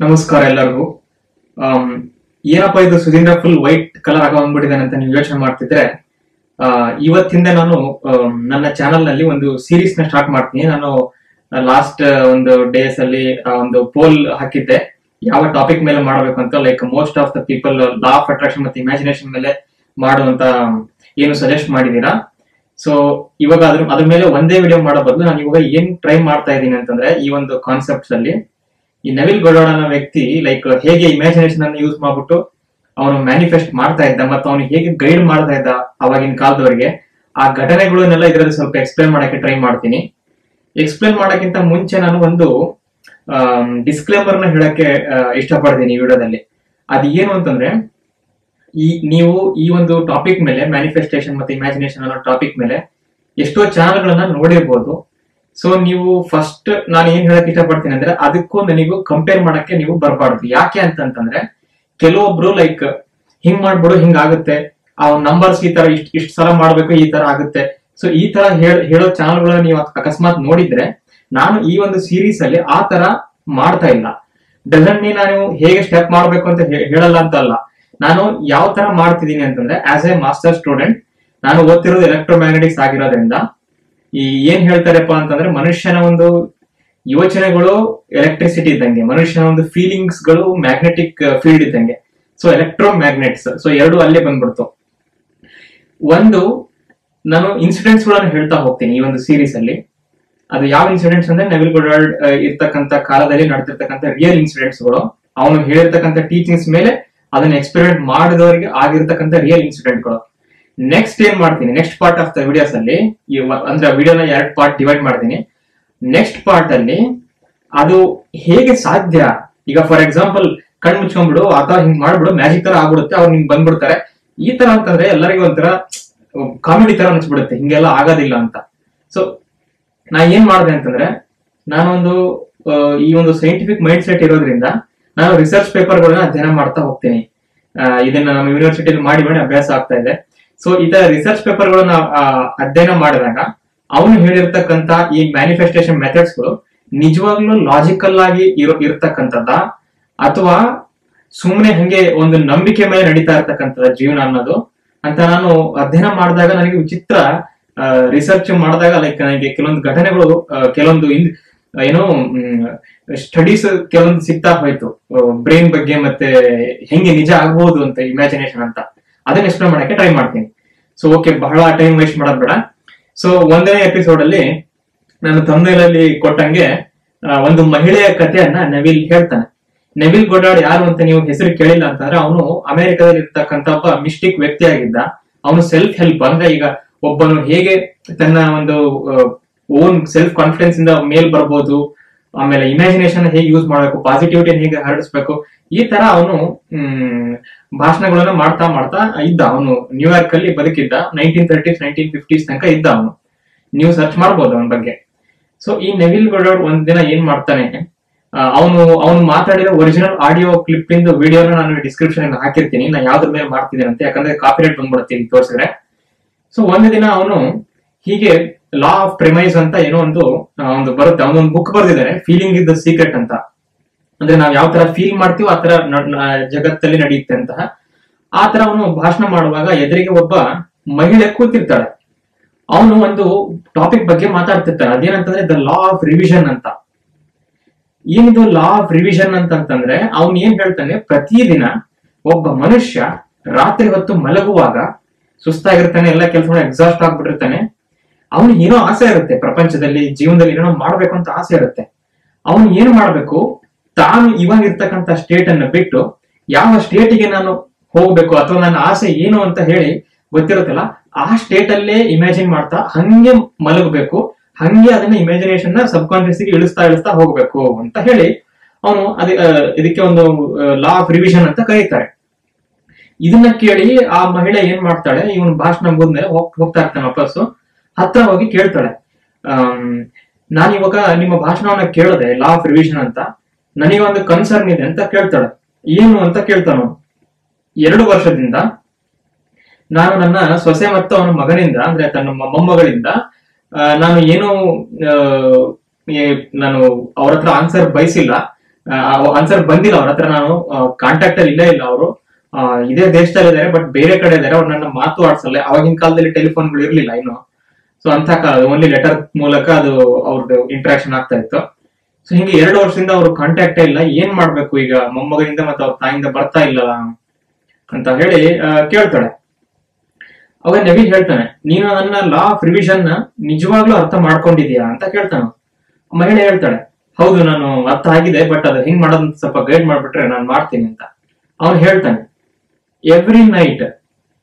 ನಮಸ್ಕಾರ ಎಲ್ಲರಿಗೂ. ಆಮ್, ಏನಪ್ಪಾ ಇದು ಸುಧೀಂದ್ರ ಫುಲ್ ವೈಟ್ ಕಲರ್ ಆಗ ಬಂದ್ಬಿಟ್ಟಿದ್ದಾನೆ ಅಂತ ನೀವು ಯೋಚನೆ ಮಾಡ್ತಿದ್ರೆ, ಇವತ್ತಿಂದ ನಾನು ನನ್ನ ಚಾನೆಲ್ ನಲ್ಲಿ ಒಂದು ಸೀರೀಸ್ ನ ಸ್ಟಾರ್ಟ್ ಮಾಡ್ತೀನಿ. ನಾನು ಲಾಸ್ಟ್ ಒಂದು ಡೇಸ್ ಅಲ್ಲಿ ಒಂದು ಪೋಲ್ ಹಾಕಿದ್ದೆ ಯಾವ ಟಾಪಿಕ್ ಮೇಲೆ ಮಾಡಬೇಕು ಅಂತ. Like most of the people law of attraction ಮತ್ತೆ ಇಮ್ಯಾಜಿನೇಷನ್ ಮೇಲೆ ಮಾಡುವಂತ ಏನು ಸಜೆಸ್ಟ್ ಮಾಡಿದೀರಾ. ಸೊ ಇವಾಗ ಅದ್ರ ಮೇಲೆ ಒಂದೇ ವಿಡಿಯೋ ಮಾಡೋ ಬದಲು ನಾನು ಇವಾಗ ಏನ್ ಟ್ರೈ ಮಾಡ್ತಾ ಇದ್ದೀನಿ ಅಂತಂದ್ರೆ, ಈ ಒಂದು ಕಾನ್ಸೆಪ್ಟ್ಸ್ ಅಲ್ಲಿ ಈ ನೆವಿಲ್ ಗೊಡಾರ್ಡ್ ಅನ್ನೋ ವ್ಯಕ್ತಿ ಲೈಕ್ ಹೇಗೆ ಇಮ್ಯಾಜಿನೇಷನ್ ಅನ್ನು ಯೂಸ್ ಮಾಡ್ಬಿಟ್ಟು ಅವನು ಮ್ಯಾನಿಫೆಸ್ಟ್ ಮಾಡ್ತಾ ಇದ್ದ ಮತ್ತು ಅವನು ಹೇಗೆ ಗೈಡ್ ಮಾಡ್ತಾ ಇದ್ದ ಅವಾಗಿನ ಕಾಲದವರಿಗೆ, ಆ ಘಟನೆಗಳನ್ನೆಲ್ಲ ಇದರಲ್ಲಿ ಸ್ವಲ್ಪ ಎಕ್ಸ್ಪ್ಲೇನ್ ಮಾಡಕ್ಕೆ ಟ್ರೈ ಮಾಡ್ತೀನಿ. ಎಕ್ಸ್ಪ್ಲೇನ್ ಮಾಡಕ್ಕಿಂತ ಮುಂಚೆ ನಾನು ಒಂದು ಡಿಸ್ಕ್ಲೇಮರ್ ನ ಹೇಳಕ್ಕೆ ಇಷ್ಟಪಡ್ತೀನಿ ಈ ವಿಡಿಯೋದಲ್ಲಿ. ಅದು ಏನು ಅಂತಂದ್ರೆ, ನೀವು ಈ ಒಂದು ಟಾಪಿಕ್ ಮೇಲೆ ಮ್ಯಾನಿಫೆಸ್ಟೇಷನ್ ಮತ್ತೆ ಇಮ್ಯಾಜಿನೇಷನ್ ಅನ್ನೋ ಟಾಪಿಕ್ ಮೇಲೆ ಎಷ್ಟೋ ಚಾನಲ್ಗಳನ್ನ ನೋಡಿರ್ಬೋದು. ಸೊ ನೀವು ಫಸ್ಟ್ ನಾನು ಏನ್ ಹೇಳಕ್ ಇಷ್ಟಪಡ್ತೀನಿ ಅಂದ್ರೆ, ಅದಕ್ಕೂ ನನಗೂ ಕಂಪೇರ್ ಮಾಡಕ್ಕೆ ನೀವು ಬರಬಾರ್ದು. ಯಾಕೆ ಅಂತಂದ್ರೆ, ಕೆಲವೊಬ್ರು ಲೈಕ್ ಹಿಂಗ್ ಮಾಡ್ಬಿಡು ಹಿಂಗ್ ಆಗುತ್ತೆ, ಆ ನಂಬರ್ಸ್ ಈ ತರ ಇಷ್ಟ ಸಲ ಮಾಡ್ಬೇಕು ಈ ತರ ಆಗುತ್ತೆ. ಸೊ ಈ ತರ ಹೇಳೋ ಚಾನಲ್ಗಳನ್ನ ನೀವು ಅಕಸ್ಮಾತ್ ನೋಡಿದ್ರೆ, ನಾನು ಈ ಒಂದು ಸೀರೀಸ್ ಅಲ್ಲಿ ಆ ತರ ಮಾಡ್ತಾ ಇಲ್ಲ. ಡಸಂಟ್ ಮೀನ್ ನಾನು ಹೇಗೆ ಸ್ಟೆಪ್ ಮಾಡ್ಬೇಕು ಅಂತ ಹೇಳಲ್ಲ ಅಂತ ಅಲ್ಲ. ನಾನು ಯಾವ ತರ ಮಾಡ್ತಿದ್ದೀನಿ ಅಂತಂದ್ರೆ, ಆಸ್ ಎ ಮಾಸ್ಟರ್ ಸ್ಟೂಡೆಂಟ್ ನಾನು ಓದ್ತಿರೋದು ಎಲೆಕ್ಟ್ರೋಮ್ಯಾಗ್ನೆಟಿಕ್ಸ್ ಆಗಿರೋದ್ರಿಂದ, ಈ ಏನ್ ಹೇಳ್ತಾರಪ್ಪ ಅಂತಂದ್ರೆ, ಮನುಷ್ಯನ ಒಂದು ಯೋಚನೆಗಳು ಎಲೆಕ್ಟ್ರಿಸಿಟಿ ಇದ್ದಂಗೆ, ಮನುಷ್ಯನ ಒಂದು ಫೀಲಿಂಗ್ಸ್ ಗಳು ಮ್ಯಾಗ್ನೆಟಿಕ್ ಫೀಲ್ಡ್ ಇದ್ದಂಗೆ. ಸೊ ಎಲೆಕ್ಟ್ರೋಮ್ಯಾಗ್ನೆಟ್ಸ್, ಸೊ ಎರಡು ಅಲ್ಲೇ ಬಂದ್ಬಿಡ್ತು. ಒಂದು ನಾನು ಇನ್ಸಿಡೆಂಟ್ಸ್ ಗಳನ್ನ ಹೇಳ್ತಾ ಹೋಗ್ತೀನಿ ಈ ಒಂದು ಸೀರೀಸ್ ಅಲ್ಲಿ. ಅದು ಯಾವ ಇನ್ಸಿಡೆಂಟ್ಸ್ ಅಂದ್ರೆ, ನೆವಿಲ್ ಗೊಡಾರ್ಡ್ ಇರ್ತಕ್ಕಂಥ ಕಾಲದಲ್ಲಿ ನಡೆದಿರ್ತಕ್ಕಂಥ ರಿಯಲ್ ಇನ್ಸಿಡೆಂಟ್ಸ್ ಗಳು, ಅವನು ಹೇಳಿರ್ತಕ್ಕಂಥ ಟೀಚಿಂಗ್ಸ್ ಮೇಲೆ ಅದನ್ನ ಎಕ್ಸ್ಪೆರಿಮೆಂಟ್ ಮಾಡಿದವರಿಗೆ ಆಗಿರ್ತಕ್ಕಂಥ ರಿಯಲ್ ಇನ್ಸಿಡೆಂಟ್ ಗಳು. ನೆಕ್ಸ್ಟ್ ಏನ್ ಮಾಡ್ತೀನಿ, next part of the videos ಅಲ್ಲಿ, ಅಂದ್ರೆ ವಿಡಿಯೋನ 2 ಪಾರ್ಟ್ ಡಿವೈಡ್ ಮಾಡ್ತೀನಿ. ನೆಕ್ಸ್ಟ್ ಪಾರ್ಟ್ ಅಲ್ಲಿ ಅದು ಹೇಗೆ ಸಾಧ್ಯ, ಈಗ ಫಾರ್ ಎಕ್ಸಾಂಪಲ್ ಕಣ್ ಮುಚ್ಕೊಂಡ್ಬಿಡು ಅಥವಾ ಹಿಂಗ್ ಮಾಡ್ಬಿಡು ಮ್ಯಾಜಿಕ್ ತರ ಆಗ್ಬಿಡುತ್ತೆ, ಅವ್ರು ಹಿಂಗ್ ಬಂದ್ಬಿಡ್ತಾರೆ ಈ ತರ ಅಂತಂದ್ರೆ ಎಲ್ಲರಿಗೂ ಒಂಥರ ಕಾಮಿಡಿ ತರ ಅನ್ಸ್ಬಿಡುತ್ತೆ, ಹಿಂಗೆಲ್ಲ ಆಗೋದಿಲ್ಲ ಅಂತ. ಸೊ ನಾ ಏನ್ ಮಾಡಿದೆ ಅಂತಂದ್ರೆ, ನಾನೊಂದು ಈ ಒಂದು ಸೈಂಟಿಫಿಕ್ ಮೈಂಡ್ ಸೆಟ್ ಇರೋದ್ರಿಂದ ನಾನು ರಿಸರ್ಚ್ ಪೇಪರ್ ಗಳನ್ನ ಅಧ್ಯಯನ ಮಾಡ್ತಾ ಹೋಗ್ತೀನಿ. ಇದನ್ನ ನಮ್ಮ ಯೂನಿವರ್ಸಿಟಿಯಲ್ಲಿ ಮಾಡಿ ಅಭ್ಯಾಸ ಆಗ್ತಾ ಇದೆ. ಸೊ ಈ ತರ ರಿಸರ್ಚ್ ಪೇಪರ್ ಗಳನ್ನ ಅಧ್ಯಯನ ಮಾಡಿದಾಗ ಅವನು ಹೇಳಿರ್ತಕ್ಕಂತ ಈ ಮ್ಯಾನಿಫೆಸ್ಟೇಷನ್ ಮೆಥಡ್ಸ್ ಗಳು ನಿಜವಾಗ್ಲೂ ಲಾಜಿಕಲ್ ಆಗಿ ಇರ್ತಕ್ಕಂಥದ್ದ, ಅಥವಾ ಸುಮ್ಮನೆ ಹಂಗೆ ಒಂದು ನಂಬಿಕೆ ಮೇಲೆ ನಡೀತಾ ಇರ್ತಕ್ಕಂಥದ್ದು ಜೀವನ ಅನ್ನೋದು ಅಂತ ನಾನು ಅಧ್ಯಯನ ಮಾಡಿದಾಗ ನನಗೆ ವಿಚಿತ್ರ ರಿಸರ್ಚ್ ಮಾಡಿದಾಗ ಲೈಕ್ ನನಗೆ ಕೆಲವೊಂದು ಘಟನೆಗಳು, ಕೆಲವೊಂದು ಏನೋ ಸ್ಟಡೀಸ್ ಕೆಲವೊಂದು ಸಿಗ್ತಾ ಹೋಯ್ತು ಬ್ರೈನ್ ಬಗ್ಗೆ, ಮತ್ತೆ ಹೆಂಗೆ ನಿಜ ಆಗ್ಬಹುದು ಅಂತ ಇಮ್ಯಾಜಿನೇಷನ್ ಅಂತ. ಅದನ್ನ ಎಕ್ಸ್ಪ್ಲೇನ್ ಮಾಡಕ್ಕೆ ಟ್ರೈ ಮಾಡ್ತೀನಿ. ಸೊ ಓಕೆ, ಬಹಳ ಟೈಮ್ ವೇಸ್ಟ್ ಮಾಡೋದ್ ಬೇಡ. ಸೊ ಒಂದನೇ ಎಪಿಸೋಡ್ ಅಲ್ಲಿ ನಾನು ತಮಿಳಲ್ಲಿ ಕೊಟ್ಟಂಗೆ ಒಂದು ಮಹಿಳೆಯ ಕಥೆಯನ್ನ ನೆವಿಲ್ ಹೇಳ್ತಾನೆ. ನೆವಿಲ್ ಗೊಡಾರ್ಡ್ ಯಾರು ಅಂತ ನೀವು ಹೆಸರು ಕೇಳಿಲ್ಲ ಅಂತಂದ್ರೆ, ಅವನು ಅಮೆರಿಕದಲ್ಲಿ ಇರ್ತಕ್ಕಂಥ ಒಬ್ಬ ಮಿಸ್ಟಿಕ್ ವ್ಯಕ್ತಿ ಆಗಿದ್ದ. ಅವನು ಸೆಲ್ಫ್ ಹೆಲ್ಪ್ ಅಂದ್ರೆ, ಈಗ ಒಬ್ಬನು ಹೇಗೆ ತನ್ನ ಒಂದು ಓನ್ ಸೆಲ್ಫ್ ಕಾನ್ಫಿಡೆನ್ಸ್ ಇಂದ ಮೇಲ್ ಬರ್ಬೋದು, ಆಮೇಲೆ ಇಮ್ಯಾಜಿನೇಷನ್ ಹೇಗೆ ಯೂಸ್ ಮಾಡಬೇಕು, ಪಾಸಿಟಿವಿಟಿ ಹೇಗೆ ಹರಡಿಸ್ಬೇಕು, ಈ ತರ ಅವನು ಭಾಷಣಗಳನ್ನ ಮಾಡ್ತಾ ಮಾಡ್ತಾ ಇದ್ದ. ಅವನು ನ್ಯೂಯಾರ್ಕ್ ಅಲ್ಲಿ ಬದುಕಿದ್ದ, 1930s 1950s ತನಕ ಇದ್ದ ಅವನು. ನೀವು ಸರ್ಚ್ ಮಾಡ್ಬೋದು ಅವನ ಬಗ್ಗೆ. ಸೊ ಈ ನೆವಿಲ್ ಗೊಡಾರ್ಡ್ ಒಂದ್ ದಿನ ಏನ್ ಮಾಡ್ತಾನೆ, ಅವನು ಮಾತಾಡಿರೋ ಒರಿಜಿನಲ್ ಆಡಿಯೋ ಕ್ಲಿಪ್ ಇಂದ ವಿಡಿಯೋನ ನಾನು ಡಿಸ್ಕ್ರಿಪ್ಷನ್ ಹಾಕಿರ್ತೀನಿ, ನಾ ಯಾವ್ದ್ರ ಮೇಲೆ ಮಾಡ್ತಿದ್ದೇನೆ ಅಂತ, ಯಾಕಂದ್ರೆ ಕಾಪಿರೈಟ್ ಬಂದ್ಬಿಡುತ್ತೆ ಈಗ ತೋರಿಸಿದ್ರೆ. ಸೊ ಒಂದು ದಿನ ಅವನು ಹೀಗೆ ಲಾ ಆಫ್ ಪ್ರಿಮೈಸ್ ಅಂತ ಏನೋ ಒಂದು ಬರುತ್ತೆ, ಅವನೊಂದು ಬುಕ್ ಬರ್ದಿದ್ದಾನೆ, ಫೀಲಿಂಗ್ ಇಸ್ ದ ಸೀಕ್ರೆಟ್ ಅಂತ. ಅಂದ್ರೆ ನಾವ್ ಯಾವ ತರ ಫೀಲ್ ಮಾಡ್ತೀವೋ ಆ ತರ ಜಗತ್ತಲ್ಲಿ ನಡೆಯುತ್ತೆ ಅಂತ. ಆ ತರ ಅವನು ಭಾಷಣ ಮಾಡುವಾಗ ಎದುರಿಗೆ ಒಬ್ಬ ಮಹಿಳೆ ಕೂತಿರ್ತಾಳೆ. ಅವನು ಒಂದು ಟಾಪಿಕ್ ಬಗ್ಗೆ ಮಾತಾಡ್ತಿರ್ತಾನೆ, ಅದೇನಂತಂದ್ರೆ ದ ಲಾ ಆಫ್ ರಿವಿಷನ್ ಅಂತ. ಏನಿದು ಲಾ ಆಫ್ ರಿವಿಷನ್ ಅಂತಂದ್ರೆ, ಅವನ್ ಏನ್ ಹೇಳ್ತಾನೆ, ಪ್ರತಿದಿನ ಒಬ್ಬ ಮನುಷ್ಯ ರಾತ್ರಿ ಹೊತ್ತು ಮಲಗುವಾಗ ಸುಸ್ತಾಗಿರ್ತಾನೆ, ಎಲ್ಲ ಕೆಲಸ ಎಕ್ಸಾಸ್ಟ್ ಆಗ್ಬಿಟ್ಟಿರ್ತಾನೆ. ಅವನಿಗೆ ಏನೋ ಆಸೆ ಇರುತ್ತೆ, ಪ್ರಪಂಚದಲ್ಲಿ ಜೀವನದಲ್ಲಿ ಏನೋ ಮಾಡ್ಬೇಕು ಅಂತ ಆಸೆ ಇರುತ್ತೆ. ಅವನು ಏನ್ ಮಾಡ್ಬೇಕು, ತಾನು ಇವಾಗ ಇರ್ತಕ್ಕಂಥ ಸ್ಟೇಟ್ ಅನ್ನ ಬಿಟ್ಟು ಯಾವ ಸ್ಟೇಟಿಗೆ ನಾನು ಹೋಗ್ಬೇಕು ಅಥವಾ ನನ್ನ ಆಸೆ ಏನು ಅಂತ ಹೇಳಿ ಗೊತ್ತಿರುತ್ತಲ್ಲ, ಆ ಸ್ಟೇಟ್ ಅಲ್ಲೇ ಇಮ್ಯಾಜಿನ್ ಮಾಡ್ತಾ ಹಂಗೆ ಮಲಗಬೇಕು, ಹಂಗೆ ಅದನ್ನ ಇಮ್ಯಾಜಿನೇಷನ್ ನ ಸಬ್ ಕಾನ್ಶಿಯಸ್ ಗೆ ಇಳಿಸ್ತಾ ಹೋಗ್ಬೇಕು ಅಂತ ಹೇಳಿ ಅವನು ಇದಕ್ಕೆ ಒಂದು ಲಾ ಆಫ್ ರಿವಿಷನ್ ಅಂತ ಕರೀತಾರೆ. ಇದನ್ನ ಕೇಳಿ ಆ ಮಹಿಳೆ ಏನ್ ಮಾಡ್ತಾಳೆ, ಇವನ್ ಭಾಷಣ ಮುಗಿದ್ಮೇಲೆ ಹೋಗ್ತಾ ಇರ್ತಾನೆ ವಾಪಸ್ಸು, ಹತ್ರ ಹೋಗಿ ಕೇಳ್ತಾಳೆ, ನಾನು ಇವಾಗ ನಿಮ್ಮ ಭಾಷಣವನ್ನ ಕೇಳಿದೆ ಲಾ ಆಫ್ ರಿವಿಷನ್ ಅಂತ, ನನಗೆ ಒಂದು ಕನ್ಸರ್ನ್ ಇದೆ ಅಂತ ಕೇಳ್ತಾಳೆ. ಏನು ಅಂತ ಕೇಳ್ತಾನ, 2 ವರ್ಷದಿಂದ ನಾನು ನನ್ನ ಸೊಸೆ ಮತ್ತು ಅವನ ಮಗನಿಂದ, ಅಂದ್ರೆ ತನ್ನ ಮೊಮ್ಮಗಳಿಂದ ನಾನು ಏನು ನಾನು ಅವ್ರ ಹತ್ರ ಆನ್ಸರ್ ಬಯಸಿಲ್ಲ. ಆನ್ಸರ್ ಬಂದಿಲ್ಲ ಅವ್ರ ಹತ್ರ, ನಾನು ಕಾಂಟ್ಯಾಕ್ಟ್ ಅಲ್ಲಿ ಇಲ್ಲ ಅವರು ಇದೇ ದೇಶದಲ್ಲಿ ಇದಾರೆ ಬಟ್ ಬೇರೆ ಕಡೆ ಇದಾರೆ, ಅವ್ರು ನನ್ನ ಮಾತು ಆಡ್ಸಲ್ಲ. ಅವಾಗಿನ ಕಾಲದಲ್ಲಿ ಟೆಲಿಫೋನ್ಗಳು ಇರ್ಲಿಲ್ಲ ಇನ್ನು, ಸೊ ಅಂತ ಓನ್ಲಿ ಲೆಟರ್ ಮೂಲಕ ಅದು ಅವ್ರದ್ದು ಇಂಟ್ರಾಕ್ಷನ್ ಆಗ್ತಾ ಇತ್ತು. ಸೊ ಹಿಂಗೆ 2 ವರ್ಷದಿಂದ ಅವ್ರು ಕಾಂಟ್ಯಾಕ್ಟ್ ಇಲ್ಲ, ಏನ್ ಮಾಡ್ಬೇಕು ಈಗ, ಮೊಮ್ಮಗನಿಂದ ಮತ್ತೆ ಅವ್ರ ತಾಯಿಂದ ಬರ್ತಾ ಇಲ್ಲ ಅಂತ ಹೇಳಿ ಕೇಳ್ತಾಳೆ. ಅವಾಗ ನವೀನ್ ಹೇಳ್ತಾನೆ, ನೀನು ನನ್ನ ಲಾ ಆಫ್ ರಿವಿಷನ್ ನ ನಿಜವಾಗ್ಲೂ ಅರ್ಥ ಮಾಡ್ಕೊಂಡಿದ್ಯಾ ಅಂತ ಕೇಳ್ತಾನೆ. ಮಹಿಳೆ ಹೇಳ್ತಾಳೆ, ಹೌದು ನಾನು ಅರ್ಥ ಆಗಿದೆ, ಬಟ್ ಅದು ಹೆಂಗ್ ಮಾಡೋದಂತ ಸ್ವಲ್ಪ ಗೈಡ್ ಮಾಡ್ಬಿಟ್ರೆ ನಾನು ಮಾಡ್ತೀನಿ ಅಂತ. ಅವ್ನು ಹೇಳ್ತಾನೆ, ಎವ್ರಿ ನೈಟ್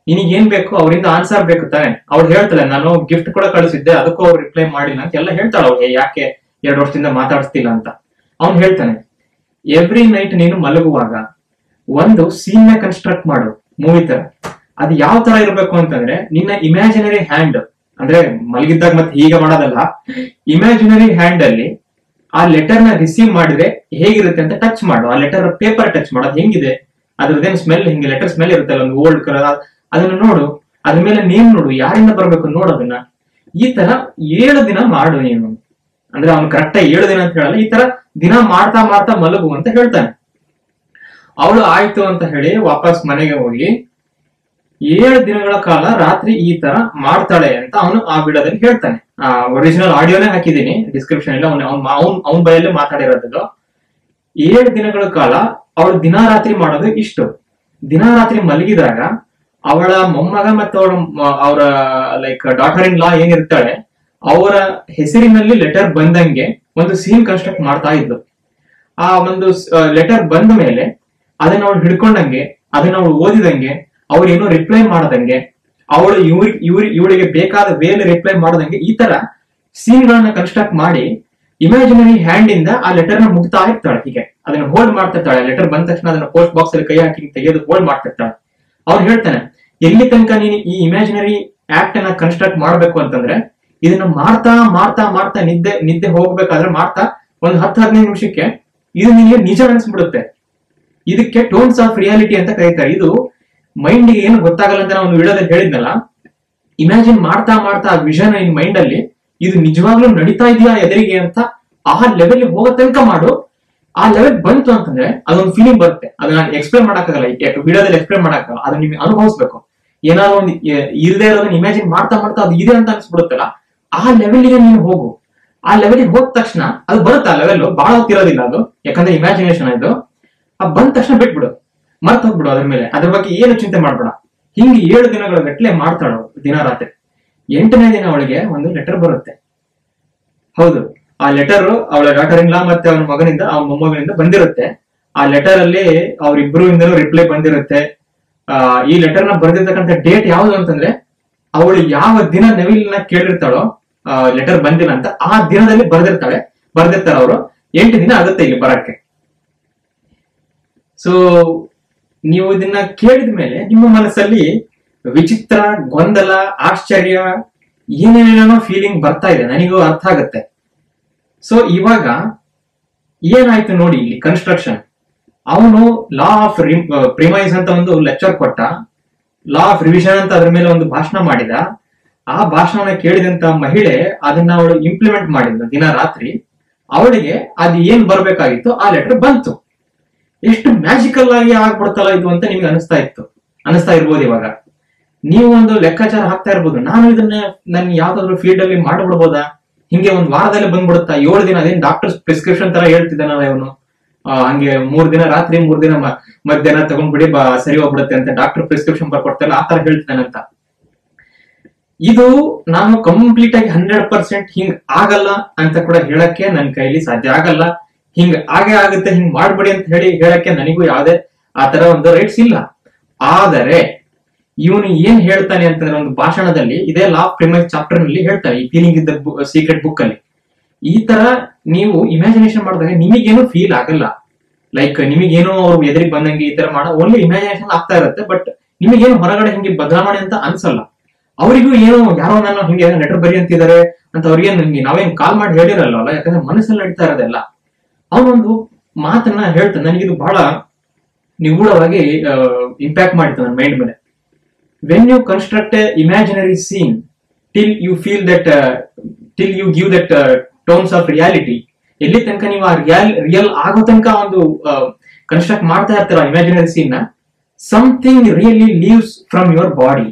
ನಿನಗೇನ್ ಬೇಕು ಅವರಿಂದ ಆನ್ಸರ್ ಬೇಕು ತಾನೆ. ಅವ್ರು ಹೇಳ್ತಾಳೆ, ನಾನು ಗಿಫ್ಟ್ ಕೂಡ ಕಳಿಸಿದ್ದೆ, ಅದಕ್ಕೂ ಅವ್ರು ರಿಪ್ಲೈ ಮಾಡಿಲ್ಲ ಅಂತ ಎಲ್ಲ ಹೇಳ್ತಾಳೆ. ಅವ್ರಿಗೆ ಯಾಕೆ 2 ವರ್ಷದಿಂದ ಮಾತಾಡಿಸ್ತಿಲ್ಲ ಅಂತ. ಅವ್ನು ಹೇಳ್ತಾನೆ, ಎವ್ರಿ ನೈಟ್ ನೀನು ಮಲಗುವಾಗ ಒಂದು ಸೀನ್ ನ ಕನ್ಸ್ಟ್ರಕ್ಟ್ ಮಾಡು ಮೂವಿ ತರ. ಅದು ಯಾವ ತರ ಇರ್ಬೇಕು ಅಂತಂದ್ರೆ, ನಿನ್ನ ಇಮ್ಯಾಜಿನರಿ ಹ್ಯಾಂಡ್, ಅಂದ್ರೆ ಮಲಗಿದ್ದಾಗ ಮತ್ತೆ ಹೀಗೆ ಮಾಡೋದಲ್ಲ, ಇಮ್ಯಾಜಿನರಿ ಹ್ಯಾಂಡ್ ಅಲ್ಲಿ ಆ ಲೆಟರ್ ನ ರಿಸೀವ್ ಮಾಡಿದ್ರೆ ಹೇಗಿರುತ್ತೆ ಅಂತ ಟಚ್ ಮಾಡು. ಆ ಲೆಟರ್ ಪೇಪರ್ ಟಚ್ ಮಾಡೋದು ಹೆಂಗಿದೆ, ಅದ್ರದ್ದೇನು ಸ್ಮೆಲ್, ಹಿಂಗೆ ಲೆಟರ್ ಸ್ಮೆಲ್ ಇರುತ್ತಲ್ಲ ಒಂದು ಓಲ್ಡ್ ಕಲರ್, ಅದನ್ನ ನೋಡು. ಅದ್ರ ಮೇಲೆ ನೇಮ್ ನೋಡು, ಯಾರಿಂದ ಬರ್ಬೇಕು ನೋಡೋದನ್ನ. ಈ ತರ 7 ದಿನ ಮಾಡು ನೀನು. ಅಂದ್ರೆ ಅವ್ನು ಕರೆಕ್ಟ್ 7 ದಿನ ಅಂತ ಹೇಳಲ್ಲ, ಈ ತರ ದಿನ ಮಾಡ್ತಾ ಮಾಡ್ತಾ ಮಲಗು ಅಂತ ಹೇಳ್ತಾನೆ. ಅವಳು ಆಯ್ತು ಅಂತ ಹೇಳಿ ವಾಪಸ್ ಮನೆಗೆ ಹೋಗಿ 7 ದಿನಗಳ ಕಾಲ ರಾತ್ರಿ ಈ ತರ ಮಾಡ್ತಾಳೆ ಅಂತ ಅವನು ಆ ವಿಡಿಯೋದಲ್ಲಿ ಹೇಳ್ತಾನೆ. ಒರಿಜಿನಲ್ ಆಡಿಯೋನೇ ಹಾಕಿದೀನಿ ಡಿಸ್ಕ್ರಿಪ್ಷನ್ ಅಲ್ಲಿ, ಅವನ ಬಯಲ್ಲೇ ಮಾತಾಡಿರೋದು. 7 ದಿನಗಳ ಕಾಲ ಅವಳು ದಿನ ರಾತ್ರಿ ಮಾಡೋದು ಇಷ್ಟು. ದಿನ ರಾತ್ರಿ ಮಲಗಿದಾಗ ಅವಳ ಮೊಮ್ಮಗ ಮತ್ತು ಅವರ ಲೈಕ್ ಡಾಟರ್ ಇನ್ ಲಾ ಏನಿರ್ತಾಳೆ ಅವರ ಹೆಸರಿನಲ್ಲಿ ಲೆಟರ್ ಬಂದಂಗೆ ಒಂದು ಸೀನ್ ಕನ್ಸ್ಟ್ರಕ್ಟ್ ಮಾಡ್ತಾ ಇದ್ಲು. ಆ ಒಂದು ಲೆಟರ್ ಬಂದ ಮೇಲೆ ಅದನ್ನ ಅವಳು ಹಿಡ್ಕೊಂಡಂಗೆ, ಅದನ್ನ ಅವಳು ಓದಿದಂಗೆ, ಅವ್ರು ಏನೋ ರಿಪ್ಲೈ ಮಾಡದಂಗೆ, ಅವಳು ಇವಳಿಗೆ ಬೇಕಾದ ವೇಲೆ ರಿಪ್ಲೈ ಮಾಡದಂಗೆ, ಈ ತರ ಸೀನ್ ಗಳನ್ನ ಕನ್ಸ್ಟ್ರಕ್ಟ್ ಮಾಡಿ ಇಮ್ಯಾಜಿನರಿ ಹ್ಯಾಂಡ್ ಇಂದ ಆ ಲೆಟರ್ ನ ಮುಗ್ತಾ ಇರ್ತಾಳೆ. ಹೀಗೆ ಅದನ್ನ ಹೋಲ್ಡ್ ಮಾಡ್ತಿರ್ತಾಳೆ. ಲೆಟರ್ ಬಂದ ತಕ್ಷಣ ಅದನ್ನ ಪೋಸ್ಟ್ ಬಾಕ್ಸ್ ಅಲ್ಲಿ ಕೈ ಹಾಕಿ ತೆಗೆದು ಹೋಲ್ಡ್ ಮಾಡ್ತಿರ್ತಾಳೆ. ಅವ್ನು ಹೇಳ್ತಾನೆ, ಎಲ್ಲಿ ತನಕ ನೀನು ಈ ಇಮ್ಯಾಜಿನರಿ ಆಕ್ಟ್ ಅನ್ನ ಕನ್ಸ್ಟ್ರಕ್ಟ್ ಮಾಡ್ಬೇಕು ಅಂತಂದ್ರೆ, ಇದನ್ನ ಮಾಡ್ತಾ ಮಾಡ್ತಾ ಮಾಡ್ತಾ ನಿದ್ದೆ ಹೋಗ್ಬೇಕಾದ್ರೆ ಮಾಡ್ತಾ ಒಂದು 10-15 ನಿಮಿಷಕ್ಕೆ ಇದು ನಿನಗೆ ನಿಜ ಅನಿಸ್ಬಿಡುತ್ತೆ. ಇದಕ್ಕೆ ಟೋನ್ಸ್ ಆಫ್ ರಿಯಾಲಿಟಿ ಅಂತ ಕರೀತಾರೆ. ಇದು ಮೈಂಡ್ ಗೆ ಏನು ಗೊತ್ತಾಗಲ್ಲ ಅಂತ ನಾನು ಒಂದು ವಿಡಿಯೋದಲ್ಲಿ ಹೇಳಿದ್ನಲ್ಲ, ಇಮ್ಯಾಜಿನ್ ಮಾಡ್ತಾ ಮಾಡ್ತಾ ಆ ವಿಷನ್ ಇನ್ ಮೈಂಡ್ ಅಲ್ಲಿ ಇದು ನಿಜವಾಗ್ಲೂ ನಡೀತಾ ಇದೆಯಾ ಎದುರಿಗೆ ಅಂತ ಆ ಲೆವೆಲ್ ಹೋಗೋ ತನಕ ಮಾಡು. ಆ ಲೆವೆಲ್ ಬಂತು ಅಂತಂದ್ರೆ ಅದೊಂದು ಫೀಲಿಂಗ್ ಬರುತ್ತೆ. ಅದನ್ನ ನಾನು ಎಕ್ಸ್ಪ್ಲೇನ್ ಮಾಡಕ್ಕಾಗಲ್ಲ, ವಿಡಿಯೋದಲ್ಲಿ ಎಕ್ಸ್ಪ್ಲೇನ್ ಮಾಡಕ್ಕಾಗಲ್ಲ, ಅದನ್ನ ನಿಮ್ಗೆ ಅನುಭವಿಸ್ಬೇಕು. ಏನಾದ್ರು ಒಂದು ಇರದೇ ಇರೋದನ್ನ ಇಮ್ಯಾಜಿನ್ ಮಾಡ್ತಾ ಮಾಡ್ತಾ ಅದು ಇದೆ ಅಂತ ಅನ್ಸ್ಬಿಡುತ್ತಲ್ಲ, ಆ ಲೆವೆಲ್ಗೆ ನೀನು ಹೋಗು. ಆ ಲೆವೆಲ್ಗೆ ಹೋದ ತಕ್ಷಣ ಅದು ಬರುತ್ತೆ. ಆ ಲೆವೆಲ್ ಬಹಳ ಹೊತ್ತಿರೋದಿಲ್ಲ ಅದು, ಯಾಕಂದ್ರೆ ಇಮ್ಯಾಜಿನೇಷನ್ ಇದು. ಆ ಬಂದ ತಕ್ಷಣ ಬಿಟ್ಬಿಡು, ಮರ್ತ್ ಹೋಗ್ಬಿಡು ಅದ್ರ ಮೇಲೆ, ಅದ್ರ ಬಗ್ಗೆ ಏನು ಚಿಂತೆ ಮಾಡ್ಬೇಡ. ಹಿಂಗೆ 7 ದಿನಗಳ ಗಟ್ಟಲೆ ಮಾಡ್ತಾಳು ದಿನ ರಾತ್ರಿ. 8ನೇ ದಿನ ಅವಳಿಗೆ ಒಂದು ಲೆಟರ್ ಬರುತ್ತೆ. ಹೌದು, ಆ ಲೆಟರ್ ಅವಳ ಡಾಟರ್ ಇನ್ ಲಾ ಮತ್ತೆ ಅವನ ಮಗನಿಂದ, ಅವನ ಮೊಮ್ಮಗನಿಂದ ಬಂದಿರುತ್ತೆ. ಆ ಲೆಟರ್ ಅಲ್ಲಿ ಅವ್ರಿಬ್ರು ಇಂದಲೂ ರಿಪ್ಲೈ ಬಂದಿರುತ್ತೆ. ಈ ಲೆಟರ್ ನ ಬರ್ದಿರ್ತಕ್ಕಂಥ ಡೇಟ್ ಯಾವ್ದು ಅಂತಂದ್ರೆ, ಅವಳು ಯಾವ ದಿನ ನವಿಲ್ನ ಕೇಳಿರ್ತಾಳೋ ಲೆಟರ್ ಬಂದಿಲ್ಲ ಅಂತ, ಆ ದಿನದಲ್ಲಿ ಬರ್ದಿರ್ತಾರೆ ಅವರು. 8 ದಿನ ಆಗುತ್ತೆ ಇಲ್ಲಿ ಬರಕ್ಕೆ. ಸೊ ನೀವು ಇದನ್ನ ಕೇಳಿದ ಮೇಲೆ ನಿಮ್ಮ ಮನಸ್ಸಲ್ಲಿ ವಿಚಿತ್ರ, ಗೊಂದಲ, ಆಶ್ಚರ್ಯ, ಏನೇನೇನೋ ಫೀಲಿಂಗ್ ಬರ್ತಾ ಇದೆ, ನನಗೂ ಅರ್ಥ ಆಗುತ್ತೆ. ಸೊ ಇವಾಗ ಏನಾಯ್ತು ನೋಡಿ ಇಲ್ಲಿ ಕನ್ಸ್ಟ್ರಕ್ಷನ್. ಅವನು ಲಾ ಆಫ್ ಪ್ರಿಮೈಸ್ ಅಂತ ಒಂದು ಲೆಕ್ಚರ್ ಕೊಟ್ಟ, ಲಾ ಆಫ್ ರಿವಿಷನ್ ಅಂತ ಅದ್ರ ಮೇಲೆ ಒಂದು ಭಾಷಣ ಮಾಡಿದ. ಆ ಭಾಷಣ ಕೇಳಿದಂತ ಮಹಿಳೆ ಅದನ್ನ ಅವಳು ಇಂಪ್ಲಿಮೆಂಟ್ ಮಾಡಿದ್ಲು ದಿನ ರಾತ್ರಿ. ಅವಳಿಗೆ ಅದು ಏನ್ ಬರ್ಬೇಕಾಗಿತ್ತು ಆ ಲೆಟರ್ ಬಂತು. ಎಷ್ಟು ಮ್ಯಾಜಿಕಲ್ ಆಗಿ ಆಗ್ಬಿಡ್ತಲ್ಲ ಇದು ಅಂತ ನಿಮ್ಗೆ ಅನಿಸ್ತಾ ಇರ್ಬೋದು. ಇವಾಗ ನೀವು ಒಂದು ಲೆಕ್ಕಾಚಾರ ಹಾಕ್ತಾ ಇರ್ಬೋದು, ನಾನು ಇದನ್ನ ನನ್ ಯಾವ್ದಾದ್ರು ಫೀಲ್ಡ್ ಅಲ್ಲಿ ಮಾಡ್ಬಿಡ್ಬೋದಾ, ಹಿಂಗೆ ಒಂದ್ ವಾರದಲ್ಲಿ ಬಂದ್ಬಿಡುತ್ತಾ, 7 ದಿನ ಅದೇನ್ ಡಾಕ್ಟರ್ ಪ್ರಿಸ್ಕ್ರಿಪ್ಷನ್ ತರ ಹೇಳ್ತಿದ್ದಾನಲ್ಲ ಇವನು, ಹಂಗೆ 3 ದಿನ ರಾತ್ರಿ 3 ದಿನ ಮಧ್ಯಾಹ್ನ ತಗೊಂಡ್ಬಿಡಿ ಸರಿ ಹೋಗ್ಬಿಡುತ್ತೆ ಅಂತ ಡಾಕ್ಟರ್ ಪ್ರಿಸ್ಕ್ರಿಪ್ಷನ್ ಬರ್ಕೊಡ್ತಾರಲ್ಲ, ಆ ತರ ಹೇಳ್ತಾನಂತ. ಇದು ನಾನು ಕಂಪ್ಲೀಟ್ ಆಗಿ 100% ಹಿಂಗ್ ಆಗಲ್ಲ ಅಂತ ಕೂಡ ಹೇಳಕ್ಕೆ ನನ್ನ ಕೈಲಿ ಸಾಧ್ಯ ಆಗಲ್ಲ. ಹಿಂಗ್ ಹಾಗೆ ಆಗುತ್ತೆ, ಹಿಂಗ್ ಮಾಡ್ಬಿಡಿ ಅಂತ ಹೇಳಕ್ಕೆ ನನಗೂ ಯಾವ್ದೇ ಆ ತರ ಒಂದು ರೈಟ್ಸ್ ಇಲ್ಲ. ಆದರೆ ಇವನು ಏನ್ ಹೇಳ್ತಾನೆ ಅಂತಂದ್ರೆ, ಒಂದು ಭಾಷಣದಲ್ಲಿ ಇದೇ ಲಾ ಆಫ್ ಪ್ರಿಮೈಸ್ ಚಾಪ್ಟರ್ ನಲ್ಲಿ ಹೇಳ್ತಾನೆ, ಈ ಫೀಲಿಂಗ್ ಇದ್ದ ಸೀಕ್ರೆಟ್ ಬುಕ್ ಅಲ್ಲಿ. ಈ ತರ ನೀವು ಇಮ್ಯಾಜಿನೇಷನ್ ಮಾಡಿದಾಗ ನಿಮಗೇನು ಫೀಲ್ ಆಗಲ್ಲ. ಲೈಕ್ ನಿಮಗೇನೋ ಅವ್ರು ಎದುರಿಗೆ ಬಂದಂಗೆ ಈ ತರ ಮಾಡೋ ಓನ್ಲಿ ಇಮ್ಯಾಜಿನೇಷನ್ ಆಗ್ತಾ ಇರುತ್ತೆ. ಬಟ್ ನಿಮಗೇನು ಹೊರಗಡೆ ಹಿಂಗೆ ಬದಲಾವಣೆ ಅಂತ ಅನ್ಸಲ್ಲ. ಅವರಿಗೂ ಏನೋ ಯಾರೋ ನಾನು ಹಿಂಗೆ ಲೆಟರ್ ಬರಿ ಅಂತಿದ್ದಾರೆ ಅಂತ ಅವ್ರಿಗೇನು ನಾವೇನ್ ಕಾಲ್ ಮಾಡಿ ಹೇಳಿರಲ್ಲ, ಯಾಕಂದ್ರೆ ಮನಸ್ಸಲ್ಲಿ ನಡೀತಾ ಇರೋದೆಲ್ಲ. ಅವನೊಂದು ಮಾತನ್ನ ಹೇಳ್ತಾನೆ, ನನಗಿದು ಬಹಳ ನಿಗೂಢವಾಗಿ ಇಂಪ್ಯಾಕ್ಟ್ ಮಾಡಿತ್ತು ನನ್ನ ಮೈಂಡ್ ಮೇಲೆ. When you construct a imaginary scene till you give that tones of reality, ಎಲ್ಲಿ ತನಕ ನೀವು ಆ ರಿಯಲ್ ಆಗೋ ತನಕ ಒಂದು ಕನ್ಸ್ಟ್ರಕ್ಟ್ ಮಾಡ್ತಾ ಇರ್ತೀರ ಇಮ್ಯಾಜಿನರಿ ಸೀನ್ ನ, something really leaves from your body,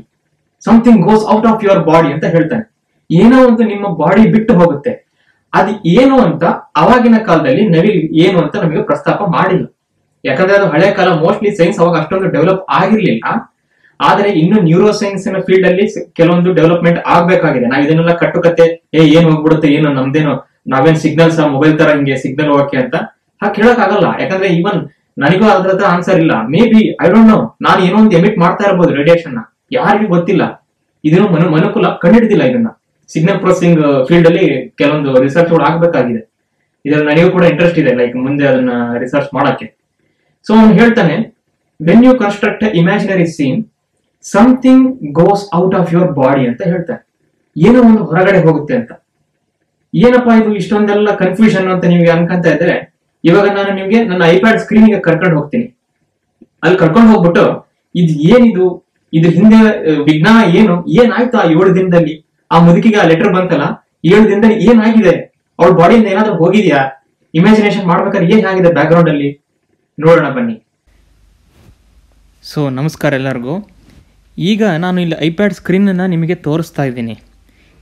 something goes out of your body ಅಂತ ಹೇಳ್ತಾನೆ. ಏನೋ ಒಂದು ನಿಮ್ಮ ಬಾಡಿ ಬಿಟ್ಟು ಹೋಗುತ್ತೆ. ಅದು ಏನು ಅಂತ ಅವಾಗಿನ ಕಾಲದಲ್ಲಿ ನವಿಲ್ ಏನು ಅಂತ ನಮಗೆ ಪ್ರಸ್ತಾಪ ಮಾಡಿಲ್ಲ. ಯಾಕಂದ್ರೆ ಅದು ಹಳೆ ಕಾಲ, ಮೋಸ್ಟ್ಲಿ ಸೈನ್ಸ್ ಅವಾಗ ಅಷ್ಟೊಂದು ಡೆವಲಪ್ ಆಗಿರ್ಲಿಲ್ಲ. ಆದ್ರೆ ಇನ್ನು ನ್ಯೂರೋ ಸೈನ್ಸ್ ಫೀಲ್ಡ್ ಅಲ್ಲಿ ಕೆಲವೊಂದು ಡೆವಲಪ್ಮೆಂಟ್ ಆಗ್ಬೇಕಾಗಿದೆ. ನಾವ್ ಇದನ್ನೆಲ್ಲ ಕಟ್ಟುಕತೆ ಏನ್ ಹೋಗ್ಬಿಡುತ್ತೆ, ಏನು ನಮ್ದೇನು ನಾವೇನ್ ಸಿಗ್ನಲ್ಸ್ ಮೊಬೈಲ್ ತರ ಹಿಂಗೆ ಸಿಗ್ನಲ್ ಹೋಗಕ್ಕೆ ಅಂತ ಹೇಳಕ್ ಆಗಲ್ಲ. ಯಾಕಂದ್ರೆ ಈವನ್ ನನಗೂ ಅದ್ರ ಹತ್ರ ಆನ್ಸರ್ ಇಲ್ಲ. May be I don't know, ನಾನು ಏನೋ ಒಂದು ಎಮಿಟ್ ಮಾಡ್ತಾ ಇರಬಹುದು ರೇಡಿಯೇಷನ್ ನ, ಯಾರಿಗೂ ಗೊತ್ತಿಲ್ಲ. ಇದನ್ನು ಮನುಕುಲ ಕಂಡಿಡ್ದಿಲ್ಲ. ಇದನ್ನ ಸಿಗ್ನಲ್ ಪ್ರೊಸೆಸಿಂಗ್ ಫೀಲ್ಡ್ ಅಲ್ಲಿ ಕೆಲವೊಂದು ರಿಸರ್ಚ್ ಗಳು ಆಗ್ಬೇಕಾಗಿದೆ. ಇದ್ರಲ್ಲಿ ನನಗೂ ಕೂಡ ಇಂಟ್ರೆಸ್ಟ್ ಇದೆ, ಲೈಕ್ ಮುಂದೆ ಅದನ್ನ ರಿಸರ್ಚ್ ಮಾಡಕ್ಕೆ. ಸೊ ಅವ್ನು ಹೇಳ್ತಾನೆ, when you construct imaginary scene, something goes out of your body ಅಂತ ಹೇಳ್ತಾನೆ. ಏನೋ ಒಂದು ಹೊರಗಡೆ ಹೋಗುತ್ತೆ ಅಂತ. ಏನಪ್ಪಾ ಇದು ಇಷ್ಟೊಂದೆಲ್ಲ ಕನ್ಫ್ಯೂಷನ್ ಅಂತ ನಿಮ್ಗೆ ಅನ್ಕೊಂತ ಇದ್ರೆ, ಇವಾಗ ನಾನು ನಿಮ್ಗೆ ನನ್ನ ಐಪ್ಯಾಡ್ ಸ್ಕ್ರೀನ್ಗೆ ಕರ್ಕೊಂಡು ಹೋಗ್ತೀನಿ. ಅಲ್ಲಿ ಕರ್ಕೊಂಡು ಹೋಗ್ಬಿಟ್ಟು ಇದು ಏನಿದು, ಇದ್ರ ಹಿಂದೆ ವಿಜ್ಞಾನ ಏನು, ಏನಾಯ್ತು ಆ 7 ದಿನದಲ್ಲಿ, ಆ ಮುದುಕಿಗೆ ಆ ಲೆಟರ್ ಬಂತಲ್ಲ, 7 ದಿನದಲ್ಲಿ ಏನಾಗಿದೆ, ಅವಳ ಬಾಡಿಯಿಂದ ಏನಾದ್ರೂ ಹೋಗಿದ್ಯಾ, ಇಮ್ಯಾಜಿನೇಷನ್ ಮಾಡ್ಬೇಕಾದ್ರೆ ಏನಾಗಿದೆ ಬ್ಯಾಕ್ ಗ್ರೌಂಡ್ ಅಲ್ಲಿ, ನೋಡೋಣ ಬನ್ನಿ. ಸೊ ನಮಸ್ಕಾರ ಎಲ್ಲರಿಗೂ. ಈಗ ನಾನು ಇಲ್ಲಿ ಐಪ್ಯಾಡ್ ಸ್ಕ್ರೀನನ್ನು ನಿಮಗೆ ತೋರಿಸ್ತಾ ಇದ್ದೀನಿ.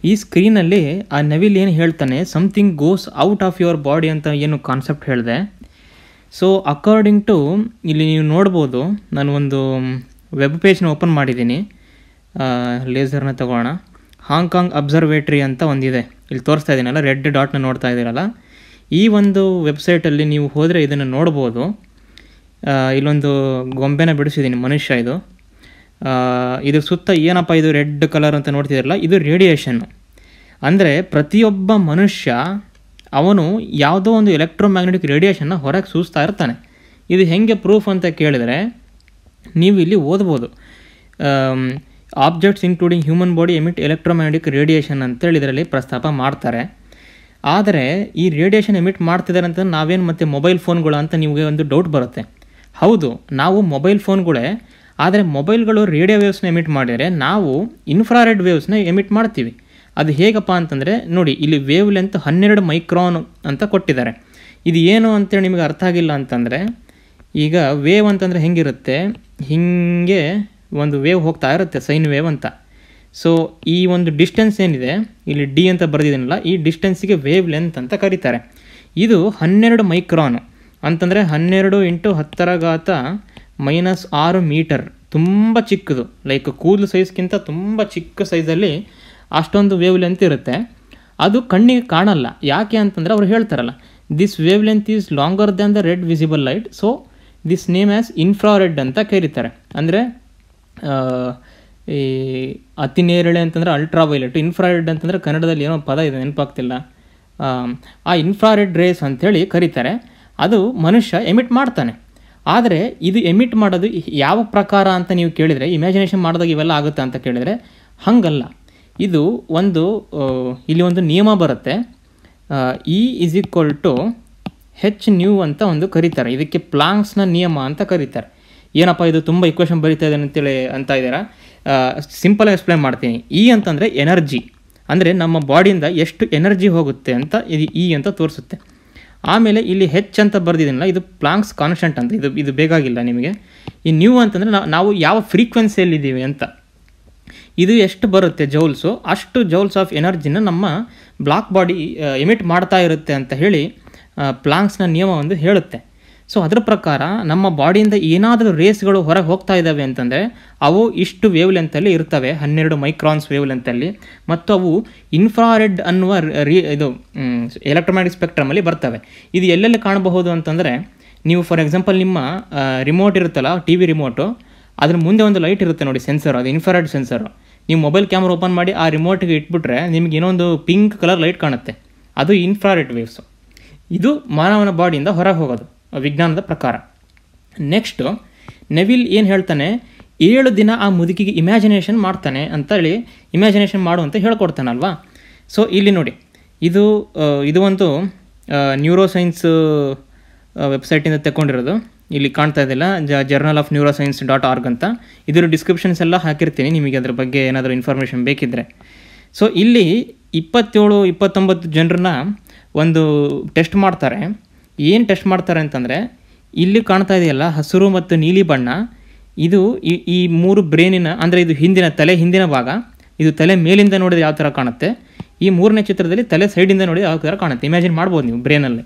ಈ ಸ್ಕ್ರೀನಲ್ಲಿ ಆ ನವಿಲ್ ಏನು ಹೇಳ್ತಾನೆ, something goes out of your body ಅಂತ ಏನು ಕಾನ್ಸೆಪ್ಟ್ ಹೇಳಿದೆ. ಸೊ ಅಕಾರ್ಡಿಂಗ್ ಟು ಇಲ್ಲಿ ನೀವು ನೋಡ್ಬೋದು, ನಾನು ಒಂದು ವೆಬ್ ಪೇಜ್ನ ಓಪನ್ ಮಾಡಿದ್ದೀನಿ. ಲೇಸರ್ನ ತಗೋಣ. ಹಾಂಗ್ಕಾಂಗ್ ಅಬ್ಸರ್ವೇಟ್ರಿ ಅಂತ ಒಂದಿದೆ, ಇಲ್ಲಿ ತೋರಿಸ್ತಾ ಇದ್ದೀನಲ್ಲ, ರೆಡ್ ಡಾಟ್ನ ನೋಡ್ತಾ ಇದ್ದೀರಲ್ಲ, ಈ ಒಂದು ವೆಬ್ಸೈಟಲ್ಲಿ ನೀವು ಹೋದರೆ ಇದನ್ನು ನೋಡ್ಬೋದು. ಇಲ್ಲೊಂದು ಗೊಂಬೆನ ಬಿಡಿಸಿದ್ದೀನಿ, ಮನುಷ್ಯ ಇದು. ಇದ್ರ ಸುತ್ತ ಏನಪ್ಪ ಇದು ರೆಡ್ ಕಲರ್ ಅಂತ ನೋಡ್ತಿದ್ದೀರಲ್ಲ, ಇದು ರೇಡಿಯೇಷನ್ನು. ಅಂದರೆ ಪ್ರತಿಯೊಬ್ಬ ಮನುಷ್ಯ ಅವನು ಯಾವುದೋ ಒಂದು ಎಲೆಕ್ಟ್ರೋಮ್ಯಾಗ್ನೆಟಿಕ್ ರೇಡಿಯೇಷನ್ನ ಹೊರಗೆ ಸೂಸ್ತಾ ಇರ್ತಾನೆ. ಇದು ಹೆಂಗೆ ಪ್ರೂಫ್ ಅಂತ ಕೇಳಿದರೆ, ನೀವು ಇಲ್ಲಿ ಓದ್ಬೋದು. Objects including human body emit electromagnetic radiation ಅಂತೇಳಿ ಇದರಲ್ಲಿ ಪ್ರಸ್ತಾಪ ಮಾಡ್ತಾರೆ. ಆದರೆ ಈ ರೇಡಿಯೇಷನ್ ಎಮಿಟ್ ಮಾಡ್ತಿದ್ದಾರೆ ಅಂತ ನಾವೇನು ಮತ್ತೆ ಮೊಬೈಲ್ ಫೋನ್ಗಳು ಅಂತ ನಿಮಗೆ ಒಂದು ಡೌಟ್ ಬರುತ್ತೆ. ಹೌದು, ನಾವು ಮೊಬೈಲ್ ಫೋನ್ಗಳೇ, ಆದರೆ ಮೊಬೈಲ್ಗಳು ರೇಡಿಯೋ ವೇವ್ಸ್ನ ಎಮಿಟ್ ಮಾಡಿದರೆ ನಾವು ಇನ್ಫ್ರಾರೆಡ್ ವೇವ್ಸ್ನ ಎಮಿಟ್ ಮಾಡ್ತೀವಿ. ಅದು ಹೇಗಪ್ಪ ಅಂತಂದರೆ ನೋಡಿ, ಇಲ್ಲಿ ವೇವ್ ಲೆಂತ್ 12 ಮೈಕ್ರಾನ್ ಅಂತ ಕೊಟ್ಟಿದ್ದಾರೆ. ಇದು ಏನು ಅಂತೇಳಿ ನಿಮಗೆ ಅರ್ಥ ಆಗಿಲ್ಲ ಅಂತಂದರೆ, ಈಗ ವೇವ್ ಅಂತಂದರೆ ಹೆಂಗಿರುತ್ತೆ, ಹೀಗೆ ಒಂದು ವೇವ್ ಹೋಗ್ತಾ ಇರುತ್ತೆ, ಸೈನ್ ವೇವ್ ಅಂತ. ಸೊ ಈ ಒಂದು ಡಿಸ್ಟೆನ್ಸ್ ಏನಿದೆ ಇಲ್ಲಿ ಡಿ ಅಂತ ಬರೆದಿದ್ದೀನಲ್ಲ, ಈ ಡಿಸ್ಟೆನ್ಸಿಗೆ ವೇವ್ ಲೆಂತ್ ಅಂತ ಕರೀತಾರೆ. ಇದು 12 ಮೈಕ್ರಾನ್ ಅಂತಂದರೆ 12 × 10⁻⁻⁻⁶ ಮೀಟರ್. ತುಂಬ ಚಿಕ್ಕದು, ಲೈಕ್ ಕೂದಲು ಸೈಜ್ಗಿಂತ ತುಂಬ ಚಿಕ್ಕ ಸೈಜಲ್ಲಿ ಅಷ್ಟೊಂದು ವೇವ್ ಲೆಂತ್ ಇರುತ್ತೆ. ಅದು ಕಣ್ಣಿಗೆ ಕಾಣಲ್ಲ. ಯಾಕೆ ಅಂತಂದರೆ ಅವ್ರು ಹೇಳ್ತಾರಲ್ಲ, this wave length is longer than the red visible light, so this name as infrared ಅಂತ ಕರೀತಾರೆ. ಅಂದರೆ ಈ ಅತಿ ನೇರಳೆ ಅಂತಂದರೆ ಅಲ್ಟ್ರಾವೈಲೆಟ್, ಇನ್ಫ್ರಾರೆಡ್ ಅಂತಂದರೆ ಕನ್ನಡದಲ್ಲಿ ಏನೋ ಪದ ಇದೆ ನೆನಪಾಗ್ತಿಲ್ಲ, ಆ ಇನ್ಫ್ರಾರೆಡ್ ರೇಸ್ ಅಂಥೇಳಿ ಕರೀತಾರೆ. ಅದು ಮನುಷ್ಯ ಎಮಿಟ್ ಮಾಡ್ತಾನೆ. ಆದರೆ ಇದು ಎಮಿಟ್ ಮಾಡೋದು ಯಾವ ಪ್ರಕಾರ ಅಂತ ನೀವು ಕೇಳಿದರೆ, ಇಮ್ಯಾಜಿನೇಷನ್ ಮಾಡಿದಾಗ ಇವೆಲ್ಲ ಆಗುತ್ತೆ ಅಂತ ಕೇಳಿದರೆ ಹಾಗಲ್ಲ. ಇದು ಒಂದು ಇಲ್ಲಿ ಒಂದು ನಿಯಮ ಬರುತ್ತೆ, E=hν ಅಂತ ಒಂದು ಕರೀತಾರೆ. ಇದಕ್ಕೆ ಪ್ಲಾಂಕ್ಸ್ನ ನಿಯಮ ಅಂತ ಕರೀತಾರೆ. ಏನಪ್ಪ ಇದು ತುಂಬ ಇಕ್ವೇಷನ್ ಬರೀತಾ ಇದೆ ಅಂತೇಳಿ ಅಂತ ಇದ್ದೀರಾ, ಸಿಂಪಲಾಗಿ ಎಕ್ಸ್ಪ್ಲೇನ್ ಮಾಡ್ತೀನಿ. ಇ ಅಂತಂದರೆ ಎನರ್ಜಿ, ಅಂದರೆ ನಮ್ಮ ಬಾಡಿಯಿಂದ ಎಷ್ಟು ಎನರ್ಜಿ ಹೋಗುತ್ತೆ ಅಂತ ಇದು ಇ ಅಂತ ತೋರಿಸುತ್ತೆ. ಆಮೇಲೆ ಇಲ್ಲಿ ಹೆಚ್ ಅಂತ ಬರೆದಿದ್ದೀನಲ್ಲ, ಇದು ಪ್ಲಾಂಕ್ಸ್ ಕಾನ್ಸ್ಟೆಂಟ್ ಅಂತ. ಇದು ಬೇಕಾಗಿಲ್ಲ ನಿಮಗೆ. ಈ ನ್ಯೂ ಅಂತಂದರೆ ನಾವು ಯಾವ ಫ್ರೀಕ್ವೆನ್ಸಿಯಲ್ಲಿದ್ದೀವಿ ಅಂತ. ಇದು ಎಷ್ಟು ಬರುತ್ತೆ ಜೌಲ್ಸು, ಅಷ್ಟು ಜೌಲ್ಸ್ ಆಫ್ ಎನರ್ಜಿನ ನಮ್ಮ ಬ್ಲಾಕ್ ಬಾಡಿ ಎಮಿಟ್ ಮಾಡ್ತಾ ಇರುತ್ತೆ ಅಂತ ಹೇಳಿ ಪ್ಲಾಂಕ್ಸ್ನ ನಿಯಮ ಒಂದು ಹೇಳುತ್ತೆ. ಸೊ ಅದರ ಪ್ರಕಾರ ನಮ್ಮ ಬಾಡಿಯಿಂದ ಏನಾದರೂ ರೇಸ್ಗಳು ಹೊರಗೆ ಹೋಗ್ತಾ ಇದ್ದಾವೆ ಅಂತಂದರೆ ಅವು ಇಷ್ಟು ವೇವ್ ಲೆಂತಲ್ಲಿ ಇರ್ತವೆ, 12 ಮೈಕ್ರಾನ್ಸ್ ವೇವ್ ಲೆಂತಲ್ಲಿ, ಮತ್ತು ಅವು ಇನ್ಫ್ರಾರೆಡ್ ಅನ್ನುವ ಇದು ಎಲೆಕ್ಟ್ರೋಮ್ಯಾಗ್ನೆಟಿಕ್ ಸ್ಪೆಕ್ಟ್ರಮಲ್ಲಿ ಬರ್ತವೆ. ಇದು ಎಲ್ಲೆಲ್ಲಿ ಕಾಣಬಹುದು ಅಂತಂದರೆ, ನೀವು ಫಾರ್ ಎಕ್ಸಾಂಪಲ್ ನಿಮ್ಮ ರಿಮೋಟ್ ಇರುತ್ತಲ್ಲ, TV ರಿಮೋಟು, ಅದ್ರ ಮುಂದೆ ಒಂದು ಲೈಟ್ ಇರುತ್ತೆ ನೋಡಿ, ಸೆನ್ಸರ್, ಅದು ಇನ್ಫ್ರಾರೆಡ್ ಸೆನ್ಸರು. ನೀವು ಮೊಬೈಲ್ ಕ್ಯಾಮ್ರಾ ಓಪನ್ ಮಾಡಿ ಆ ರಿಮೋಟ್ಗೆ ಇಟ್ಬಿಟ್ರೆ ನಿಮಗೆ ಇನ್ನೊಂದು ಪಿಂಕ್ ಕಲರ್ ಲೈಟ್ ಕಾಣುತ್ತೆ, ಅದು ಇನ್ಫ್ರಾರೆಡ್ ವೇವ್ಸು. ಇದು ಮಾನವನ ಬಾಡಿಯಿಂದ ಹೊರಗೆ ಹೋಗೋದು ವಿಜ್ಞಾನದ ಪ್ರಕಾರ. ನೆಕ್ಸ್ಟು ನೆವಿಲ್ ಏನು ಹೇಳ್ತಾನೆ, 7 ದಿನ ಆ ಮುದುಕಿಗೆ ಇಮ್ಯಾಜಿನೇಷನ್ ಮಾಡ್ತಾನೆ ಅಂತೇಳಿ, ಇಮ್ಯಾಜಿನೇಷನ್ ಮಾಡು ಅಂತ ಹೇಳ್ಕೊಡ್ತಾನಲ್ವಾ. ಸೊ ಇಲ್ಲಿ ನೋಡಿ, ಇದು ಒಂದು ನ್ಯೂರೋಸೈನ್ಸ್ ವೆಬ್ಸೈಟಿಂದ ತಗೊಂಡಿರೋದು. ಇಲ್ಲಿ ಕಾಣ್ತಾ ಇದೆಯಲ್ಲ, journal-of-neuroscience.org ಅಂತ. ಇದರ ಡಿಸ್ಕ್ರಿಪ್ಷನ್ಸ್ ಎಲ್ಲ ಹಾಕಿರ್ತೀನಿ ನಿಮಗೆ, ಅದ್ರ ಬಗ್ಗೆ ಏನಾದರೂ ಇನ್ಫಾರ್ಮೇಷನ್ ಬೇಕಿದ್ದರೆ. ಸೊ ಇಲ್ಲಿ 27-29 ಜನರನ್ನ ಒಂದು ಟೆಸ್ಟ್ ಮಾಡ್ತಾರೆ. ಏನು ಟೆಸ್ಟ್ ಮಾಡ್ತಾರೆ ಅಂತಂದರೆ, ಇಲ್ಲಿ ಕಾಣ್ತಾ ಇದೆಯಲ್ಲ ಹಸಿರು ಮತ್ತು ನೀಲಿ ಬಣ್ಣ, ಇದು ಈ 3 ಬ್ರೇನಿನ, ಅಂದರೆ ಇದು ತಲೆ ಹಿಂದಿನ ಭಾಗ, ಇದು ತಲೆ ಮೇಲಿಂದ ನೋಡಿದ್ರೆ ಯಾವ ಥರ ಕಾಣುತ್ತೆ, ಈ 3ನೇ ಚಿತ್ರದಲ್ಲಿ ತಲೆ ಸೈಡಿಂದ ನೋಡಿದ್ರೆ ಯಾವ ಥರ ಕಾಣುತ್ತೆ. ಇಮ್ಯಾಜಿನ್ ಮಾಡ್ಬೋದು ನೀವು ಬ್ರೇನಲ್ಲಿ.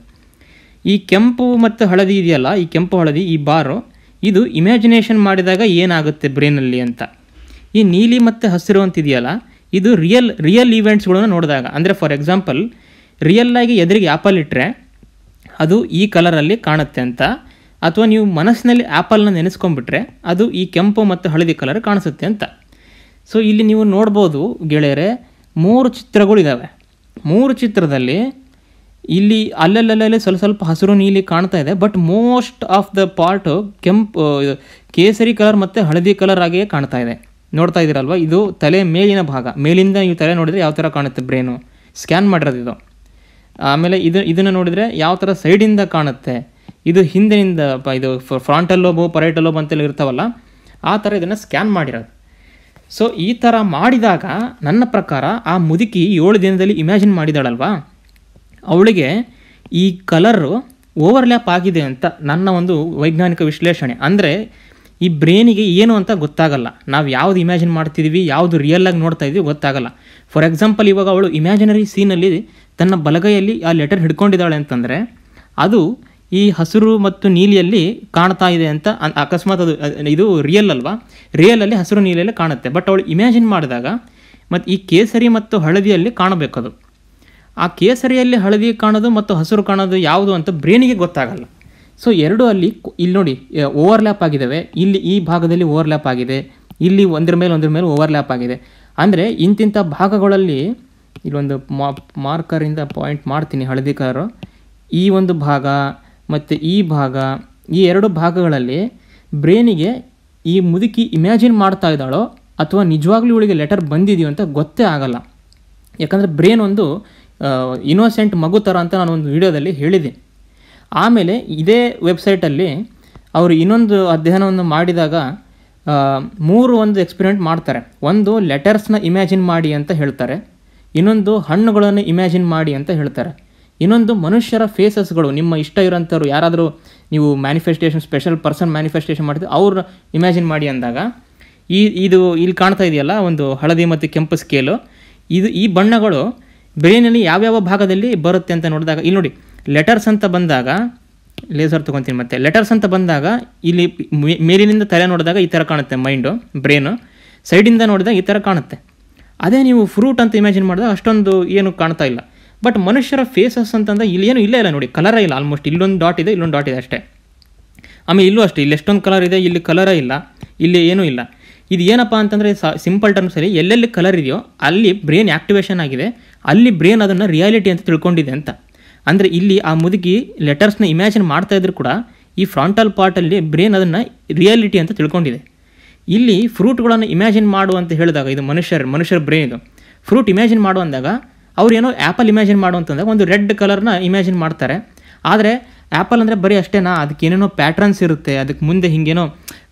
ಈ ಕೆಂಪು ಮತ್ತು ಹಳದಿ ಇದೆಯಲ್ಲ, ಈ ಕೆಂಪು ಹಳದಿ ಈ ಬಾರು, ಇದು ಇಮ್ಯಾಜಿನೇಷನ್ ಮಾಡಿದಾಗ ಏನಾಗುತ್ತೆ ಬ್ರೇನಲ್ಲಿ ಅಂತ. ಈ ನೀಲಿ ಮತ್ತು ಹಸಿರು ಅಂತಿದೆಯಲ್ಲ, ಇದು ರಿಯಲ್ ಈವೆಂಟ್ಸ್ಗಳನ್ನು ನೋಡಿದಾಗ, ಅಂದರೆ ಫಾರ್ ಎಕ್ಸಾಂಪಲ್ ರಿಯಲ್ಲಾಗಿ ಎದುರಿಗೆ ಆ್ಯಪಲ್ ಇಟ್ಟರೆ ಅದು ಈ ಕಲರಲ್ಲಿ ಕಾಣುತ್ತೆ ಅಂತ, ಅಥವಾ ನೀವು ಮನಸ್ಸಿನಲ್ಲಿ ಆ್ಯಪಲ್ನ ನೆನೆಸ್ಕೊಂಡ್ಬಿಟ್ರೆ ಅದು ಈ ಕೆಂಪು ಮತ್ತು ಹಳದಿ ಕಲರ್ ಕಾಣಿಸುತ್ತೆ ಅಂತ. ಸೊ ಇಲ್ಲಿ ನೀವು ನೋಡ್ಬೋದು ಗೆಳೆಯರೆ, 3 ಚಿತ್ರಗಳು ಇದ್ದಾವೆ. 3 ಚಿತ್ರದಲ್ಲಿ ಇಲ್ಲಿ ಅಲ್ಲಲ್ಲೇ ಸ್ವಲ್ಪ ಹಸಿರು ನೀಲಿ ಕಾಣ್ತಾ ಇದೆ, but most of the part ಕೆಂಪು ಕೇಸರಿ ಕಲರ್ ಮತ್ತು ಹಳದಿ ಕಲರ್ ಆಗಿಯೇ ಕಾಣ್ತಾ ಇದೆ. ನೋಡ್ತಾ ಇದ್ದೀರಲ್ವ, ಇದು ತಲೆ ಮೇಲಿನ ಭಾಗ, ಮೇಲಿಂದ ನೀವು ತಲೆ ನೋಡಿದರೆ ಯಾವ ಥರ ಕಾಣುತ್ತೆ ಬ್ರೇನು, ಸ್ಕ್ಯಾನ್ ಮಾಡಿರೋದು ಇದು. ಆಮೇಲೆ ಇದನ್ನು ನೋಡಿದರೆ ಯಾವ ಥರ ಸೈಡಿಂದ ಕಾಣುತ್ತೆ, ಇದು ಹಿಂದಿನಿಂದ ಇದು ಫ್ರಂಟಲ್ ಲೋಬು ಪರೈಟಲ್ ಲೋಬ್ ಅಂತೆಲ್ಲ ಇರ್ತಾವಲ್ಲ, ಆ ಥರ ಇದನ್ನು ಸ್ಕ್ಯಾನ್ ಮಾಡಿರೋದು. ಸೊ ಈ ಥರ ಮಾಡಿದಾಗ ನನ್ನ ಪ್ರಕಾರ ಆ ಮುದುಕಿ 7 ದಿನದಲ್ಲಿ ಇಮ್ಯಾಜಿನ್ ಮಾಡಿದಾಳಲ್ವಾ, ಅವಳಿಗೆ ಈ ಕಲರು ಓವರ್ಲ್ಯಾಪ್ ಆಗಿದೆ ಅಂತ ನನ್ನ ಒಂದು ವೈಜ್ಞಾನಿಕ ವಿಶ್ಲೇಷಣೆ. ಅಂದರೆ ಈ ಬ್ರೇನಿಗೆ ಏನು ಅಂತ ಗೊತ್ತಾಗಲ್ಲ, ನಾವು ಯಾವುದು ಇಮ್ಯಾಜಿನ್ ಮಾಡ್ತಿದ್ದೀವಿ, ಯಾವುದು ರಿಯಲ್ಲಾಗಿ ನೋಡ್ತಾ ಇದ್ದೀವಿ ಗೊತ್ತಾಗಲ್ಲ. ಫಾರ್ ಎಕ್ಸಾಂಪಲ್, ಇವಾಗ ಅವಳು ಇಮ್ಯಾಜಿನರಿ ಸೀನಲ್ಲಿ ತನ್ನ ಬಲಗೈಯಲ್ಲಿ ಆ ಲೆಟರ್ ಹಿಡ್ಕೊಂಡಿದ್ದಾಳೆ ಅಂತಂದರೆ ಅದು ಈ ಹಸಿರು ಮತ್ತು ನೀಲಿಯಲ್ಲಿ ಕಾಣ್ತಾ ಇದೆ ಅಂತ ಅಕಸ್ಮಾತ್ ಇದು ರಿಯಲ್ ಅಲ್ವಾ, ರಿಯಲಲ್ಲಿ ಹಸಿರು ನೀಲಿಯಲ್ಲಿ ಕಾಣುತ್ತೆ. ಬಟ್ ಅವಳು ಇಮ್ಯಾಜಿನ್ ಮಾಡಿದಾಗ ಮತ್ತು ಈ ಕೇಸರಿ ಮತ್ತು ಹಳದಿಯಲ್ಲಿ ಕಾಣಬೇಕದು. ಆ ಕೇಸರಿಯಲ್ಲಿ ಹಳದಿ ಕಾಣೋದು ಮತ್ತು ಹಸಿರು ಕಾಣೋದು ಯಾವುದು ಅಂತ ಬ್ರೇನಿಗೆ ಗೊತ್ತಾಗಲ್ಲ. ಸೊ ಎರಡು ಇಲ್ಲಿ ನೋಡಿ ಓವರ್ಲ್ಯಾಪ್ ಆಗಿದ್ದಾವೆ, ಇಲ್ಲಿ ಈ ಭಾಗದಲ್ಲಿ ಓವರ್ಲ್ಯಾಪ್ ಆಗಿದೆ, ಇಲ್ಲಿ ಒಂದ್ರ ಮೇಲೆ ಓವರ್ಲ್ಯಾಪ್ ಆಗಿದೆ. ಅಂದರೆ ಇಂತಿಂಥ ಭಾಗಗಳಲ್ಲಿ ಇಲ್ಲೊಂದು ಮಾರ್ಕರಿಂದ ಪಾಯಿಂಟ್ ಮಾಡ್ತೀನಿ, ಹಳದಿ ಕಲರು, ಈ ಒಂದು ಭಾಗ ಮತ್ತು ಈ ಭಾಗ, ಈ 2 ಭಾಗಗಳಲ್ಲಿ ಬ್ರೇನಿಗೆ ಈ ಮುದುಕಿ ಇಮ್ಯಾಜಿನ್ ಮಾಡ್ತಾ ಇದ್ದಾಳೋ ಅಥವಾ ನಿಜವಾಗ್ಲೂ ಇವಳಿಗೆ ಲೆಟರ್ ಬಂದಿದೆಯೋ ಅಂತ ಗೊತ್ತೇ ಆಗಲ್ಲ. ಯಾಕಂದರೆ ಬ್ರೇನ್ ಒಂದು ಇನ್ನೋಸೆಂಟ್ ಮಗು ಥರ ಅಂತ ನಾನು ಒಂದು ವಿಡಿಯೋದಲ್ಲಿ ಹೇಳಿದ್ದೀನಿ. ಆಮೇಲೆ ಇದೇ ವೆಬ್ಸೈಟಲ್ಲಿ ಅವರು ಇನ್ನೊಂದು ಅಧ್ಯಯನವನ್ನು ಮಾಡಿದಾಗ 3 ಎಕ್ಸ್ಪೆರಿಮೆಂಟ್ ಮಾಡ್ತಾರೆ. ಒಂದು ಲೆಟರ್ಸ್ನ ಇಮ್ಯಾಜಿನ್ ಮಾಡಿ ಅಂತ ಹೇಳ್ತಾರೆ, ಇನ್ನೊಂದು ಹಣ್ಣುಗಳನ್ನು ಇಮ್ಯಾಜಿನ್ ಮಾಡಿ ಅಂತ ಹೇಳ್ತಾರೆ, ಇನ್ನೊಂದು ಮನುಷ್ಯರ ಫೇಸಸ್ಗಳು, ನಿಮ್ಮ ಇಷ್ಟ ಇರೋಂಥವ್ರು ಯಾರಾದರೂ ನೀವು ಮ್ಯಾನಿಫೆಸ್ಟೇಷನ್ ಸ್ಪೆಷಲ್ ಪರ್ಸನ್ ಮ್ಯಾನಿಫೆಸ್ಟೇಷನ್ ಮಾಡಿದ್ರೆ ಅವ್ರು ಇಮ್ಯಾಜಿನ್ ಮಾಡಿ ಅಂದಾಗ ಇದು ಇಲ್ಲಿ ಕಾಣ್ತಾ ಇದೆಯಲ್ಲ ಒಂದು ಹಳದಿ ಮತ್ತು ಕೆಂಪು ಸ್ಕೇಲು, ಈ ಬಣ್ಣಗಳು ಬ್ರೈನಲ್ಲಿ ಯಾವ್ಯಾವ ಭಾಗದಲ್ಲಿ ಬರುತ್ತೆ ಅಂತ ನೋಡಿದಾಗ ಇಲ್ಲಿ ನೋಡಿ, ಲೆಟರ್ಸ್ ಅಂತ ಬಂದಾಗ ಲೇಸರ್ ತೊಗೊತೀನಿ, ಮತ್ತು ಲೆಟರ್ಸ್ ಅಂತ ಬಂದಾಗ ಇಲ್ಲಿ ಮೇಲಿನಿಂದ ತಲೆ ನೋಡಿದಾಗ ಈ ಥರ ಕಾಣುತ್ತೆ ಮೈಂಡು ಬ್ರೇನು, ಸೈಡಿಂದ ನೋಡಿದಾಗ ಈ ಥರ ಕಾಣುತ್ತೆ. ಅದೇ ನೀವು ಫ್ರೂಟ್ ಅಂತ ಇಮ್ಯಾಜಿನ್ ಮಾಡಿದಾಗ ಅಷ್ಟೊಂದು ಏನು ಕಾಣ್ತಾ ಇಲ್ಲ. ಬಟ್ ಮನುಷ್ಯರ ಫೇಸಸ್ ಅಂತಂದರೆ ಇಲ್ಲಿ ಏನು ಇಲ್ಲ ನೋಡಿ, ಕಲರೇ ಇಲ್ಲ, ಆಲ್ಮೋಸ್ಟ್ ಇಲ್ಲೊಂದು ಡಾಟ್ ಇದೆ, ಇಲ್ಲೊಂದು ಡಾಟ್ ಇದೆ ಅಷ್ಟೇ. ಆಮೇಲೆ ಇಲ್ಲೂ ಅಷ್ಟೇ, ಇಲ್ಲಿ ಎಷ್ಟೊಂದು ಕಲರ್ ಇದೆ, ಇಲ್ಲಿ ಕಲರೇ ಇಲ್ಲ, ಇಲ್ಲಿ ಏನೂ ಇಲ್ಲ. ಇದು ಏನಪ್ಪ ಅಂತಂದರೆ ಸಿಂಪಲ್ ಟರ್ಮ್ಸಲ್ಲಿ ಎಲ್ಲೆಲ್ಲಿ ಕಲರ್ ಇದೆಯೋ ಅಲ್ಲಿ ಬ್ರೇನ್ ಆ್ಯಕ್ಟಿವೇಶನ್ ಆಗಿದೆ, ಅಲ್ಲಿ ಬ್ರೇನ್ ಅದನ್ನು ರಿಯಾಲಿಟಿ ಅಂತ ತಿಳ್ಕೊಂಡಿದೆ ಅಂತ. ಅಂದರೆ ಇಲ್ಲಿ ಆ ಮುದುಕಿ ಲೆಟರ್ಸ್ನ ಇಮ್ಯಾಜಿನ್ ಮಾಡ್ತಾ ಇದ್ರು ಕೂಡ ಈ ಫ್ರಂಟಲ್ ಪಾರ್ಟಲ್ಲಿ ಬ್ರೇನ್ ಅದನ್ನು ರಿಯಾಲಿಟಿ ಅಂತ ತಿಳ್ಕೊಂಡಿದೆ. ಇಲ್ಲಿ ಫ್ರೂಟ್ಗಳನ್ನು ಇಮ್ಯಾಜಿನ್ ಮಾಡು ಅಂತ ಹೇಳಿದಾಗ, ಇದು ಮನುಷ್ಯರ ಬ್ರೇನ್ ಇದು, ಫ್ರೂಟ್ ಇಮ್ಯಾಜಿನ್ ಮಾಡು ಅಂದಾಗ ಅವ್ರು ಏನೋ ಆ್ಯಪಲ್ ಇಮ್ಯಾಜಿನ್ ಮಾಡು ಅಂತಂದಾಗ ಒಂದು ರೆಡ್ ಕಲರ್ನ ಇಮ್ಯಾಜಿನ್ ಮಾಡ್ತಾರೆ. ಆದರೆ ಆ್ಯಪಲ್ ಅಂದರೆ ಬರೀ ಅಷ್ಟೇನಾ, ಅದಕ್ಕೆ ಏನೇನೋ ಪ್ಯಾಟ್ರನ್ಸ್ ಇರುತ್ತೆ, ಅದಕ್ಕೆ ಮುಂದೆ ಹಿಂಗೇನೋ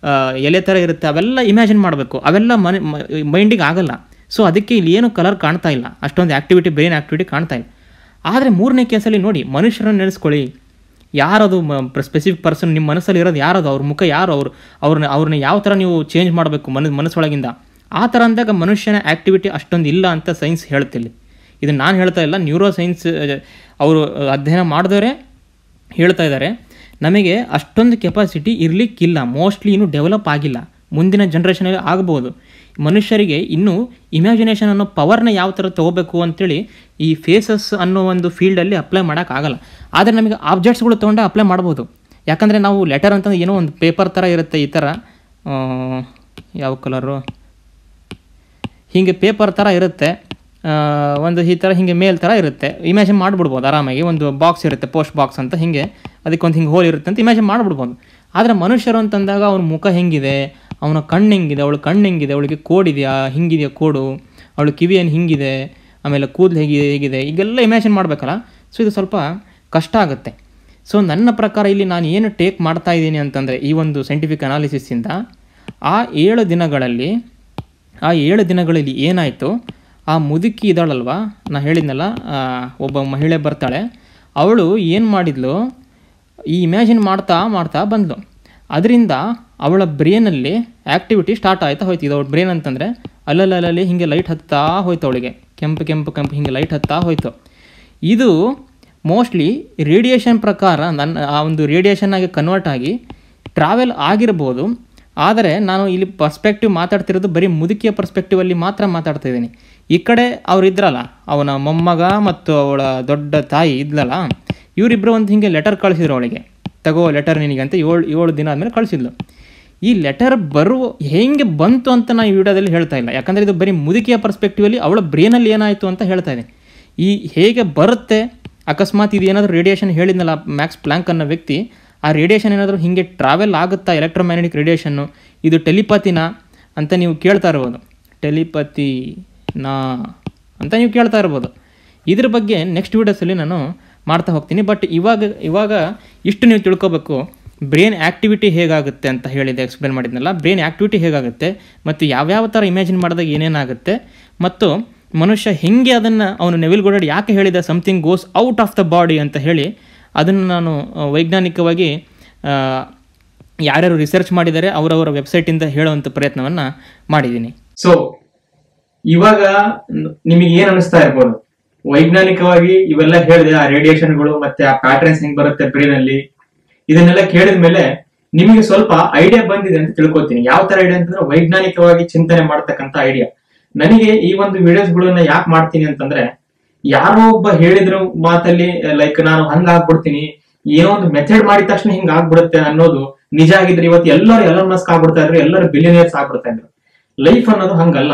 ಎಲೆ ಥರ ಇರುತ್ತೆ, ಅವೆಲ್ಲ ಇಮ್ಯಾಜಿನ್ ಮಾಡಬೇಕು, ಅವೆಲ್ಲ ಮೈಂಡಿಗೆ ಆಗಲ್ಲ. ಸೊ ಅದಕ್ಕೆ ಇಲ್ಲಿ ಏನು ಕಲರ್ ಕಾಣ್ತಾ ಇಲ್ಲ, ಅಷ್ಟೊಂದು ಬ್ರೈನ್ ಆ್ಯಕ್ಟಿವಿಟಿ ಕಾಣ್ತಾ ಇಲ್ಲ. ಆದರೆ 3ನೇ ಕೇಸಲ್ಲಿ ನೋಡಿ, ಮನುಷ್ಯರನ್ನು ನೆನೆಸ್ಕೊಳ್ಳಿ, ಯಾರದು ಸ್ಪೆಸಿಫಿಕ್ ಪರ್ಸನ್ ನಿಮ್ಮ ಮನಸ್ಸಲ್ಲಿ ಇರೋದು ಯಾರದು, ಅವ್ರ ಮುಖ ಯಾರು, ಅವ್ರನ್ನ ಯಾವ ಥರ ನೀವು ಚೇಂಜ್ ಮಾಡಬೇಕು ಮನಸ್ಸೊಳಗಿಂದ, ಆ ಥರ ಅಂದಾಗ ಮನುಷ್ಯನ ಆ್ಯಕ್ಟಿವಿಟಿ ಅಷ್ಟೊಂದು ಇಲ್ಲ ಅಂತ ಸೈನ್ಸ್ ಹೇಳ್ತಿಲ್ಲ. ಇದು ನಾನು ಹೇಳ್ತಾ ಇಲ್ಲ, ನ್ಯೂರೋ ಸೈನ್ಸ್ ಅವರು ಅಧ್ಯಯನ ಮಾಡಿದವರೇ ಹೇಳ್ತಾ ಇದ್ದಾರೆ. ನಮಗೆ ಅಷ್ಟೊಂದು ಕೆಪಾಸಿಟಿ ಇರಲಿಕ್ಕಿಲ್ಲ, ಮೋಸ್ಟ್ಲಿ ಇನ್ನೂ ಡೆವಲಪ್ ಆಗಿಲ್ಲ, ಮುಂದಿನ ಜನ್ರೇಷನಲ್ಲಿ ಆಗ್ಬೋದು. ಮನುಷ್ಯರಿಗೆ ಇನ್ನೂ ಇಮ್ಯಾಜಿನೇಷನ್ ಅನ್ನೋ ಪವರ್ನ ಯಾವ ಥರ ತೊಗೋಬೇಕು ಅಂತೇಳಿ ಈ ಫೇಸಸ್ ಅನ್ನೋ ಒಂದು ಫೀಲ್ಡಲ್ಲಿ ಅಪ್ಲೈ ಮಾಡೋಕ್ಕಾಗಲ್ಲ. ಆದರೆ ನಮಗೆ ಆಬ್ಜೆಕ್ಟ್ಸ್ಗಳು ತೊಗೊಂಡು ಅಪ್ಲೈ ಮಾಡ್ಬೋದು. ಯಾಕಂದರೆ ನಾವು ಲೆಟರ್ ಅಂತಂದ್ರೆ ಏನೋ ಒಂದು ಪೇಪರ್ ಥರ ಇರುತ್ತೆ, ಈ ಥರ ಯಾವ ಕಲರು, ಹೀಗೆ ಪೇಪರ್ ಥರ ಇರುತ್ತೆ, ಒಂದು ಈ ಥರ ಹಿಂಗೆ ಮೇಲ್ ಥರ ಇರುತ್ತೆ, ಇಮ್ಯಾಜಿನ್ ಮಾಡಿಬಿಡ್ಬೋದು ಆರಾಮಾಗಿ. ಒಂದು ಬಾಕ್ಸ್ ಇರುತ್ತೆ, ಪೋಸ್ಟ್ ಬಾಕ್ಸ್ ಅಂತ, ಹಿಂಗೆ ಅದಕ್ಕೊಂದು ಹಿಂಗೆ ಹೋಲ್ ಇರುತ್ತೆ ಅಂತ ಇಮ್ಯಾಜಿನ್ ಮಾಡಿಬಿಡ್ಬೋದು. ಆದರೆ ಮನುಷ್ಯರು ಅಂತಂದಾಗ ಅವ್ನ ಮುಖ ಹೆಂಗಿದೆ, ಅವನ ಕಣ್ಣು ಹೆಂಗಿದೆ, ಅವಳ ಕಣ್ಣು ಹೆಂಗಿದೆ, ಅವಳಿಗೆ ಕೋಡಿದೆಯಾ, ಹಿಂಗಿದೆಯಾ ಕೋಡು, ಅವಳ ಕಿವಿ ಏನು ಹಿಂಗಿದೆ, ಆಮೇಲೆ ಕೂದಲು ಹೇಗಿದೆ, ಈಗೆಲ್ಲ ಇಮ್ಯಾಜಿನ್ ಮಾಡಬೇಕಲ್ಲ. ಸೊ ಇದು ಸ್ವಲ್ಪ ಕಷ್ಟ ಆಗುತ್ತೆ. ಸೊ ನನ್ನ ಪ್ರಕಾರ ಇಲ್ಲಿ ನಾನು ಏನು ಟೇಕ್ ಮಾಡ್ತಾ ಇದ್ದೀನಿ ಅಂತಂದರೆ, ಈ ಒಂದು ಸೈಂಟಿಫಿಕ್ ಅನಾಲಿಸಿಸಿಂದ ಆ 7 ದಿನಗಳಲ್ಲಿ ಏನಾಯಿತು, ಆ ಮುದುಕಿ ಇದ್ದಾಳಲ್ವ, ನಾನು ಹೇಳಿದ್ನಲ್ಲ ಒಬ್ಬ ಮಹಿಳೆ ಬರ್ತಾಳೆ, ಅವಳು ಏನು ಮಾಡಿದ್ಲು, ಈ ಇಮ್ಯಾಜಿನ್ ಮಾಡ್ತಾ ಮಾಡ್ತಾ ಬಂದಳು. ಅದರಿಂದ ಅವಳ ಬ್ರೇನಲ್ಲಿ ಆ್ಯಕ್ಟಿವಿಟಿ ಸ್ಟಾರ್ಟ್ ಆಯ್ತಾ ಹೋಯ್ತು. ಇದು ಅವಳ ಬ್ರೇನ್ ಅಂತಂದರೆ ಅಲ್ಲಲ್ಲಿ ಹೀಗೆ ಲೈಟ್ ಹತ್ತಾ ಹೋಯ್ತು, ಅವಳಿಗೆ ಕೆಂಪು ಕೆಂಪು ಕೆಂಪು ಹೀಗೆ ಲೈಟ್ ಹತ್ತಾ ಹೋಯ್ತು. ಇದು ಮೋಸ್ಟ್ಲಿ ರೇಡಿಯೇಷನ್ ಪ್ರಕಾರ ಆ ಒಂದು ರೇಡಿಯೇಷನ್ ಆಗಿ ಕನ್ವರ್ಟ್ ಆಗಿ ಟ್ರಾವೆಲ್ ಆಗಿರ್ಬೋದು. ಆದರೆ ನಾನು ಇಲ್ಲಿ ಪರ್ಸ್ಪೆಕ್ಟಿವ್ ಮಾತಾಡ್ತಿರೋದು ಬರೀ ಮುದುಕಿಯ ಪರ್ಸ್ಪೆಕ್ಟಿವಲ್ಲಿ ಮಾತ್ರ ಮಾತಾಡ್ತಾ ಇದ್ದೀನಿ. ಈ ಕಡೆ ಅವರಿದ್ರಲ್ಲ, ಅವನ ಮೊಮ್ಮಗ ಮತ್ತು ಅವಳ ದೊಡ್ಡ ತಾಯಿ ಇದ್ಲಲ್ಲ, ಇವರಿಬ್ಬರು ಒಂದು ಹೀಗೆ ಲೆಟರ್ ಕಳಿಸಿದ್ರು ಅವಳಿಗೆ, ತಗೋ ಲೆಟರ್ ನಿನಗೆ ಅಂತ 7 ದಿನ ಆದಮೇಲೆ ಕಳಿಸಿದ್ಲು. ಈ ಲೆಟರ್ ಹೇಗೆ ಬಂತು ಅಂತ ನಾನು ಈ ವಿಡಿಯೋದಲ್ಲಿ ಹೇಳ್ತಾ ಇಲ್ಲ, ಯಾಕಂದರೆ ಇದು ಬರೀ ಮುದುಕಿಯ ಪರ್ಸ್ಪೆಕ್ಟಿವಲ್ಲಿ ಅವಳ ಬ್ರೇನಲ್ಲಿ ಏನಾಯಿತು ಅಂತ ಹೇಳ್ತಾ ಇದ್ದೀನಿ. ಈ ಹೇಗೆ ಬರುತ್ತೆ, ಅಕಸ್ಮಾತ್ ಇದು ಏನಾದರೂ ರೇಡಿಯೇಷನ್ ಹೇಳಿದ್ನಲ್ಲ ಮ್ಯಾಕ್ಸ್ ಪ್ಲ್ಯಾಂಕ್ ಅನ್ನೋ ವ್ಯಕ್ತಿ, ಆ ರೇಡಿಯೇಷನ್ ಏನಾದರೂ ಹೀಗೆ ಟ್ರಾವೆಲ್ ಆಗುತ್ತಾ, ಎಲೆಕ್ಟ್ರೋಮ್ಯಾಗ್ನೆಟಿಕ್ ರೇಡಿಯೇಷನ್ನು, ಇದು ಟೆಲಿಪತಿನಾ ಅಂತ ನೀವು ಕೇಳ್ತಾ ಇರ್ಬೋದು. ಟೆಲಿಪತಿನಾ ಅಂತ ನೀವು ಕೇಳ್ತಾ ಇರ್ಬೋದು. ಇದ್ರ ಬಗ್ಗೆ ನೆಕ್ಸ್ಟ್ ವೀಡಿಯೋಸಲ್ಲಿ ನಾನು ಮಾಡ್ತಾ ಹೋಗ್ತೀನಿ. ಬಟ್ ಇವಾಗ ಇಷ್ಟು ನೀವು ತಿಳ್ಕೊಬೇಕು, ಬ್ರೈನ್ ಆ್ಯಕ್ಟಿವಿಟಿ ಹೇಗಾಗುತ್ತೆ ಅಂತ ಹೇಳಿದೆ, ಎಕ್ಸ್ಪ್ಲೇನ್ ಮಾಡಿದ್ನಲ್ಲ, ಬ್ರೈನ್ ಆ್ಯಕ್ಟಿವಿಟಿ ಹೇಗಾಗುತ್ತೆ ಮತ್ತು ಯಾವ್ಯಾವ ಥರ ಇಮ್ಯಾಜಿನ್ ಮಾಡಿದಾಗ ಏನೇನಾಗುತ್ತೆ ಮತ್ತು ಮನುಷ್ಯ ಹೆಂಗೆ ಅದನ್ನು ಅವನು ನೆವಿಲ್ ಗೋಡಾರ್ಡ್ ಯಾಕೆ ಹೇಳಿದ something goes out of the body ಅಂತ ಹೇಳಿ ಅದನ್ನು ನಾನು ವೈಜ್ಞಾನಿಕವಾಗಿ ಯಾರ್ಯಾರು ರಿಸರ್ಚ್ ಮಾಡಿದ್ದಾರೆ ಅವರವರ ವೆಬ್ಸೈಟಿಂದ ಹೇಳುವಂಥ ಪ್ರಯತ್ನವನ್ನು ಮಾಡಿದ್ದೀನಿ. ಸೊ ಇವಾಗ ನಿಮಗೆ ಏನು ಅನಿಸ್ತಾ ಇರ್ಬೋದು, ವೈಜ್ಞಾನಿಕವಾಗಿ ಇವೆಲ್ಲ ಹೇಳಿದೆ, ಆ ರೇಡಿಯೇಷನ್ಗಳು ಮತ್ತೆ ಆ ಪ್ಯಾಟರ್ನ್ಸ್ ಹೆಂಗ್ ಬರುತ್ತೆ ಬ್ರೈನ್ ಅಲ್ಲಿ, ಇದನ್ನೆಲ್ಲ ಕೇಳಿದ ಮೇಲೆ ನಿಮಗೆ ಸ್ವಲ್ಪ ಐಡಿಯಾ ಬಂದಿದೆ ಅಂತ ತಿಳ್ಕೊತೀನಿ. ಯಾವ ತರ ಐಡಿಯಾ ಅಂತಂದ್ರೆ ವೈಜ್ಞಾನಿಕವಾಗಿ ಚಿಂತನೆ ಮಾಡ್ತಕ್ಕಂಥ ಐಡಿಯಾ. ನನಗೆ ಈ ಒಂದು ವಿಡಿಯೋಸ್ಗಳನ್ನ ಯಾಕೆ ಮಾಡ್ತೀನಿ ಅಂತಂದ್ರೆ, ಯಾರೋ ಒಬ್ಬ ಹೇಳಿದ್ರು ಮಾತಲ್ಲಿ ಲೈಕ್ ನಾನು ಹಂಗ ಆಗ್ಬಿಡ್ತೀನಿ, ಏನೋ ಒಂದು ಮೆಥಡ್ ಮಾಡಿದ ತಕ್ಷಣ ಹಿಂಗ ಆಗ್ಬಿಡುತ್ತೆ ಅನ್ನೋದು ನಿಜ ಆಗಿದ್ರೆ ಇವತ್ತು ಎಲ್ಲರೂ ಎಲನ್ ಮಸ್ಕ್ ಆಗ್ಬಿಡ್ತಾ ಇದ್ರು, ಎಲ್ಲರೂ ಬಿಲಿಯನಿಯರ್ಸ್ ಆಗ್ಬಿಡ್ತಾ ಇದ್ರು. ಲೈಫ್ ಅನ್ನೋದು ಹಂಗಲ್ಲ.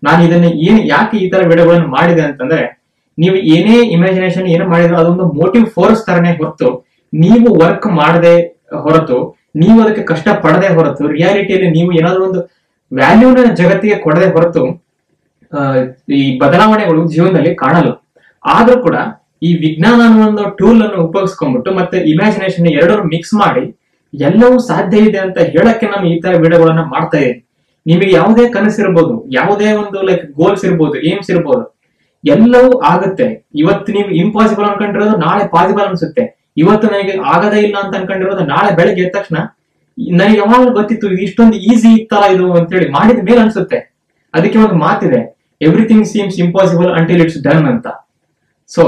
ನಾನು ಇದನ್ನ ಯಾಕೆ ಈ ತರ ವಿಡಿಯೋಗಳನ್ನ ಮಾಡಿದೆ ಅಂತಂದ್ರೆ, ನೀವು ಏನೇ ಇಮ್ಯಾಜಿನೇಷನ್ ಏನೋ ಮಾಡಿದ್ರು ಅದೊಂದು ಮೋಟಿವ್ ಫೋರ್ಸ್ ತರನೇ ಹೊರತು, ನೀವು ವರ್ಕ್ ಮಾಡದೆ ಹೊರತು, ನೀವು ಅದಕ್ಕೆ ಕಷ್ಟ ಪಡದೆ ಹೊರತು, ರಿಯಾಲಿಟಿಯಲ್ಲಿ ನೀವು ಏನಾದ್ರು ಒಂದು ವ್ಯಾಲ್ಯೂನ ಜಗತ್ತಿಗೆ ಕೊಡದೆ ಹೊರತು ಈ ಬದಲಾವಣೆಗಳು ಜೀವನದಲ್ಲಿ ಕಾಣಲ್ಲ. ಆದ್ರೂ ಕೂಡ ಈ ವಿಜ್ಞಾನ ಅನ್ನೋ ಒಂದು ಟೂಲ್ ಅನ್ನು ಉಪಯೋಗಿಸ್ಕೊಂಡ್ಬಿಟ್ಟು ಮತ್ತೆ ಇಮ್ಯಾಜಿನೇಷನ್ ಎರಡನ್ನು ಮಿಕ್ಸ್ ಮಾಡಿ ಎಲ್ಲವೂ ಸಾಧ್ಯ ಇದೆ ಅಂತ ಹೇಳಕ್ಕೆ ನಾನು ಈ ತರ ವಿಡಿಯೋಗಳನ್ನ ಮಾಡ್ತಾ ಇದ್ದೀನಿ. ನಿಮಗೆ ಯಾವುದೇ ಕನಸಿರ್ಬೋದು, ಯಾವುದೇ ಒಂದು ಲೈಕ್ ಗೋಲ್ಸ್ ಇರ್ಬೋದು, ಏಮ್ಸ್ ಇರ್ಬೋದು, ಎಲ್ಲವೂ ಆಗುತ್ತೆ. ಇವತ್ತು ನೀವು ಇಂಪಾಸಿಬಲ್ ಅನ್ಕೊಂಡಿರೋದು ನಾಳೆ ಪಾಸಿಬಲ್ ಅನ್ಸುತ್ತೆ. ಇವತ್ತು ನನಗೆ ಆಗದೇ ಇಲ್ಲ ಅಂತ ಅನ್ಕೊಂಡಿರೋದು ನಾಳೆ ಬೆಳಗ್ಗೆ ಎದ್ದ ತಕ್ಷಣ ನನಗೆ ಯಾವಾಗ ಗೊತ್ತಿತ್ತು ಇದು ಇಷ್ಟೊಂದು ಈಸಿ ಇತ್ತಲ್ಲ ಇದು ಅಂತೇಳಿ ಮಾಡಿದ ಮೇಲೆ ಅನ್ಸುತ್ತೆ. ಅದಕ್ಕೆ ಒಂದು ಮಾತಿದೆ, everything seems impossible until it's done ಅಂತ. ಸೊ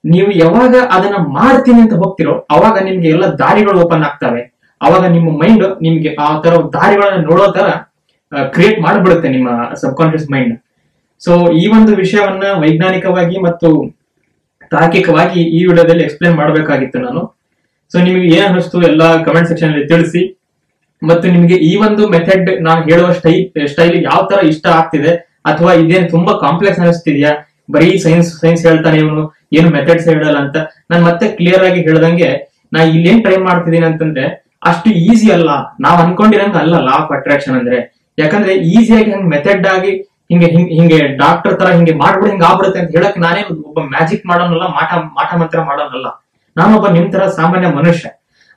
ನೀವು ಯಾವಾಗ ಅದನ್ನ ಮಾಡ್ತೀನಿ ಅಂತ ಹೋಗ್ತಿರೋ ಅವಾಗ ನಿಮ್ಗೆ ಎಲ್ಲ ದಾರಿಗಳು ಓಪನ್ ಆಗ್ತವೆ. ಅವಾಗ ನಿಮ್ಮ ಮೈಂಡ್ ನಿಮ್ಗೆ ಆ ತರ ದಾರಿಗಳನ್ನ ನೋಡೋ ತರ ಕ್ರಿಯೇಟ್ ಮಾಡ್ಬಿಡುತ್ತೆ ನಿಮ್ಮ ಸಬ್ ಕಾನ್ಶಿಯಸ್ ಮೈಂಡ್. ಸೊ ಈ ಒಂದು ವಿಷಯವನ್ನ ವೈಜ್ಞಾನಿಕವಾಗಿ ಮತ್ತು ತಾರ್ಕಿಕವಾಗಿ ಈ ವಿಡಿಯೋದಲ್ಲಿ ಎಕ್ಸ್ಪ್ಲೇನ್ ಮಾಡಬೇಕಾಗಿತ್ತು ನಾನು. ಸೊ ನಿಮಗೆ ಏನ್ ಅನಿಸ್ತು ಎಲ್ಲ ಕಮೆಂಟ್ ಸೆಕ್ಷನ್ ಅಲ್ಲಿ ತಿಳಿಸಿ. ಮತ್ತು ನಿಮಗೆ ಈ ಒಂದು ಮೆಥಡ್ ನಾನು ಹೇಳುವ ಸ್ಟೈಲ್ ಯಾವ ತರ ಇಷ್ಟ ಆಗ್ತಿದೆ, ಅಥವಾ ಇದೇನು ತುಂಬಾ ಕಾಂಪ್ಲೆಕ್ಸ್ ಅನಿಸ್ತಿದ್ಯಾ, ಬರೀ ಸೈನ್ಸ್ ಹೇಳ್ತಾನೆ ಇವನು, ಏನು ಮೆಥಡ್ಸ್ ಹೇಳಲ್ಲ ಅಂತ. ನಾನು ಮತ್ತೆ ಕ್ಲಿಯರ್ ಆಗಿ ಹೇಳ್ದಂಗೆ, ನಾ ಇಲ್ಲೇನ್ ಟ್ರೈ ಮಾಡ್ತಿದ್ದೀನಿ ಅಂತಂದ್ರೆ ಅಷ್ಟು ಈಸಿ ಅಲ್ಲ, ನಾವ್ ಅನ್ಕೊಂಡಿರಂಗ ಅಲ್ಲ ಲಾ ಆಫ್ ಅಟ್ರಾಕ್ಷನ್ ಅಂದ್ರೆ. ಯಾಕಂದ್ರೆ ಈಸಿಯಾಗಿ ಹಂಗ್ ಮೆಥಡ್ ಆಗಿ ಹಿಂಗೆ ಡಾಕ್ಟರ್ ತರ ಹಿಂಗೆ ಮಾಡ್ಬಿಡು ಹಿಂಗ ಆಗ್ಬಿಡುತ್ತೆ ಅಂತ ಹೇಳಕ್ ನಾನೇ ಒಬ್ಬ ಮ್ಯಾಜಿಕ್ ಮಾಡೋನಲ್ಲ, ಮಾಟ ಮಂತ್ರ ಮಾಡೋನಲ್ಲ. ನಾನೊಬ್ಬ ನಿಮ್ ತರ ಸಾಮಾನ್ಯ ಮನುಷ್ಯ.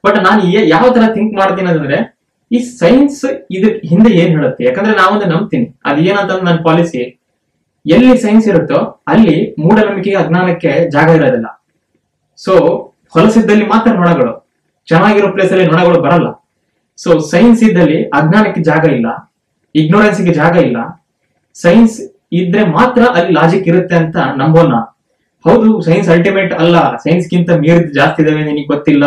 ಬಟ್ ನಾನು ಯಾವ ತರ ಥಿಂಕ್ ಮಾಡ್ತೀನಿ ಅಂತಂದ್ರೆ, ಈ ಸೈನ್ಸ್ ಇದ್ರ ಹಿಂದೆ ಏನ್ ಹೇಳುತ್ತೆ, ಯಾಕಂದ್ರೆ ನಾವೊಂದು ನಂಬ್ತೀನಿ. ಅದೇನಂತಂದ್ರೆ ನನ್ನ ಪಾಲಿಸಿ, ಎಲ್ಲಿ ಸೈನ್ಸ್ ಇರುತ್ತೋ ಅಲ್ಲಿ ಮೂಢನಂಬಿಕೆಗೆ ಅಜ್ಞಾನಕ್ಕೆ ಜಾಗ ಇರೋದಿಲ್ಲ. ಸೊ ಹೊಲಸಿದ್ದಲ್ಲಿ ಮಾತ್ರ ನೊಣಗಳು, ಚೆನ್ನಾಗಿರೋ ಪ್ಲೇಸ್ ಅಲ್ಲಿ ನೊಣಗಳು ಬರಲ್ಲ. ಸೊ ಸೈನ್ಸ್ ಇದ್ದಲ್ಲಿ ಅಜ್ಞಾನಕ್ಕೆ ಜಾಗ ಇಲ್ಲ, ಇಗ್ನೋರೆನ್ಸ್ಗೆ ಜಾಗ ಇಲ್ಲ. ಸೈನ್ಸ್ ಇದ್ರೆ ಮಾತ್ರ ಅಲ್ಲಿ ಲಾಜಿಕ್ ಇರುತ್ತೆ ಅಂತ ನಂಬೋಣ. ಹೌದು, ಸೈನ್ಸ್ ಅಲ್ಟಿಮೇಟ್ ಅಲ್ಲ, ಸೈನ್ಸ್ ಗಿಂತ ಮೀರಿದ ಜಾಸ್ತಿ ಇದಾವೆ, ನಿನಗೆ ಗೊತ್ತಿಲ್ಲ,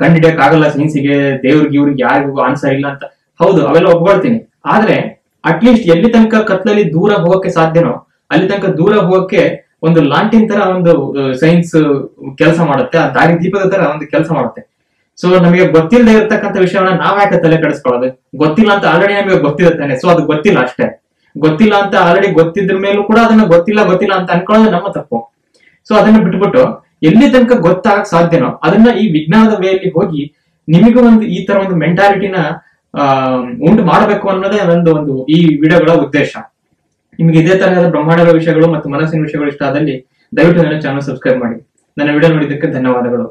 ಕಂಡಿಡಿಯಕ್ ಆಗಲ್ಲ ಸೈನ್ಸ್ಗೆ, ದೇವ್ರಿಗೆ ಇವ್ರಿಗೆ ಯಾರಿಗೂ ಆನ್ಸರ್ ಇಲ್ಲ ಅಂತ. ಹೌದು, ಅವೆಲ್ಲ ಒಪ್ಕೊಳ್ತೀನಿ. ಆದ್ರೆ ಅಟ್ಲೀಸ್ಟ್ ಎಲ್ಲಿ ತನಕ ಕತ್ಲಲ್ಲಿ ದೂರ ಹೋಗಕ್ಕೆ ಸಾಧ್ಯನೋ ಅಲ್ಲಿ ತನಕ ದೂರ ಹೋಗಕ್ಕೆ ಒಂದು ಲಾಂಟಿನ್ ತರ ಒಂದು ಸೈನ್ಸ್ ಕೆಲಸ ಮಾಡುತ್ತೆ, ಆ ದಾರಿ ದೀಪದ ತರ ಒಂದು ಕೆಲಸ ಮಾಡುತ್ತೆ. ಸೊ ನಮಗೆ ಗೊತ್ತಿಲ್ಲದೆ ಇರತಕ್ಕಂಥ ವಿಷಯವನ್ನ ನಾವ್ ಯಾಕೆ ತಲೆ ಕೆಡಿಸ್ಕೊಳ್ಳೋದು? ಗೊತ್ತಿಲ್ಲ ಅಂತ ಆಲ್ರೆಡಿ ನಮಗೆ ಗೊತ್ತಿರುತ್ತಾನೆ. ಸೊ ಅದು ಗೊತ್ತಿಲ್ಲ ಅಷ್ಟೇ. ಗೊತ್ತಿಲ್ಲ ಅಂತ ಆಲ್ರೆಡಿ ಗೊತ್ತಿದ್ರ ಮೇಲೂ ಕೂಡ ಅದನ್ನ ಗೊತ್ತಿಲ್ಲ ಅಂತ ಅನ್ಕೊಳ್ಳೋದು ನಮ್ಮ ತಪ್ಪು. ಸೊ ಅದನ್ನ ಬಿಟ್ಬಿಟ್ಟು ಎಲ್ಲಿ ತನಕ ಗೊತ್ತಾಗಕ್ ಸಾಧ್ಯನೋ ಅದನ್ನ ಈ ವಿಜ್ಞಾನದ ವೇಯಲ್ಲಿ ಹೋಗಿ ನಿಮಗೂ ಒಂದು ಈ ತರ ಒಂದು ಮೆಂಟಾಲಿಟಿನ ಉಂಟು ಮಾಡಬೇಕು ಅನ್ನೋದೇ ಒಂದು ಈ ವಿಡಿಯೋಗಳ ಉದ್ದೇಶ. ನಿಮ್ಗೆ ಇದೇ ತರಹದ ಬ್ರಹ್ಮಾಂಡದ ವಿಷಯಗಳು ಮತ್ತು ಮನಸ್ಸಿನ ವಿಷಯಗಳು ಇಷ್ಟ ಆದಲ್ಲಿ ದಯವಿಟ್ಟು ನನ್ನ ಚಾನಲ್ ಸಬ್ಸ್ಕ್ರೈಬ್ ಮಾಡಿ. ನನ್ನ ವಿಡಿಯೋ ನೋಡಿದ್ದಕ್ಕೆ ಧನ್ಯವಾದಗಳು.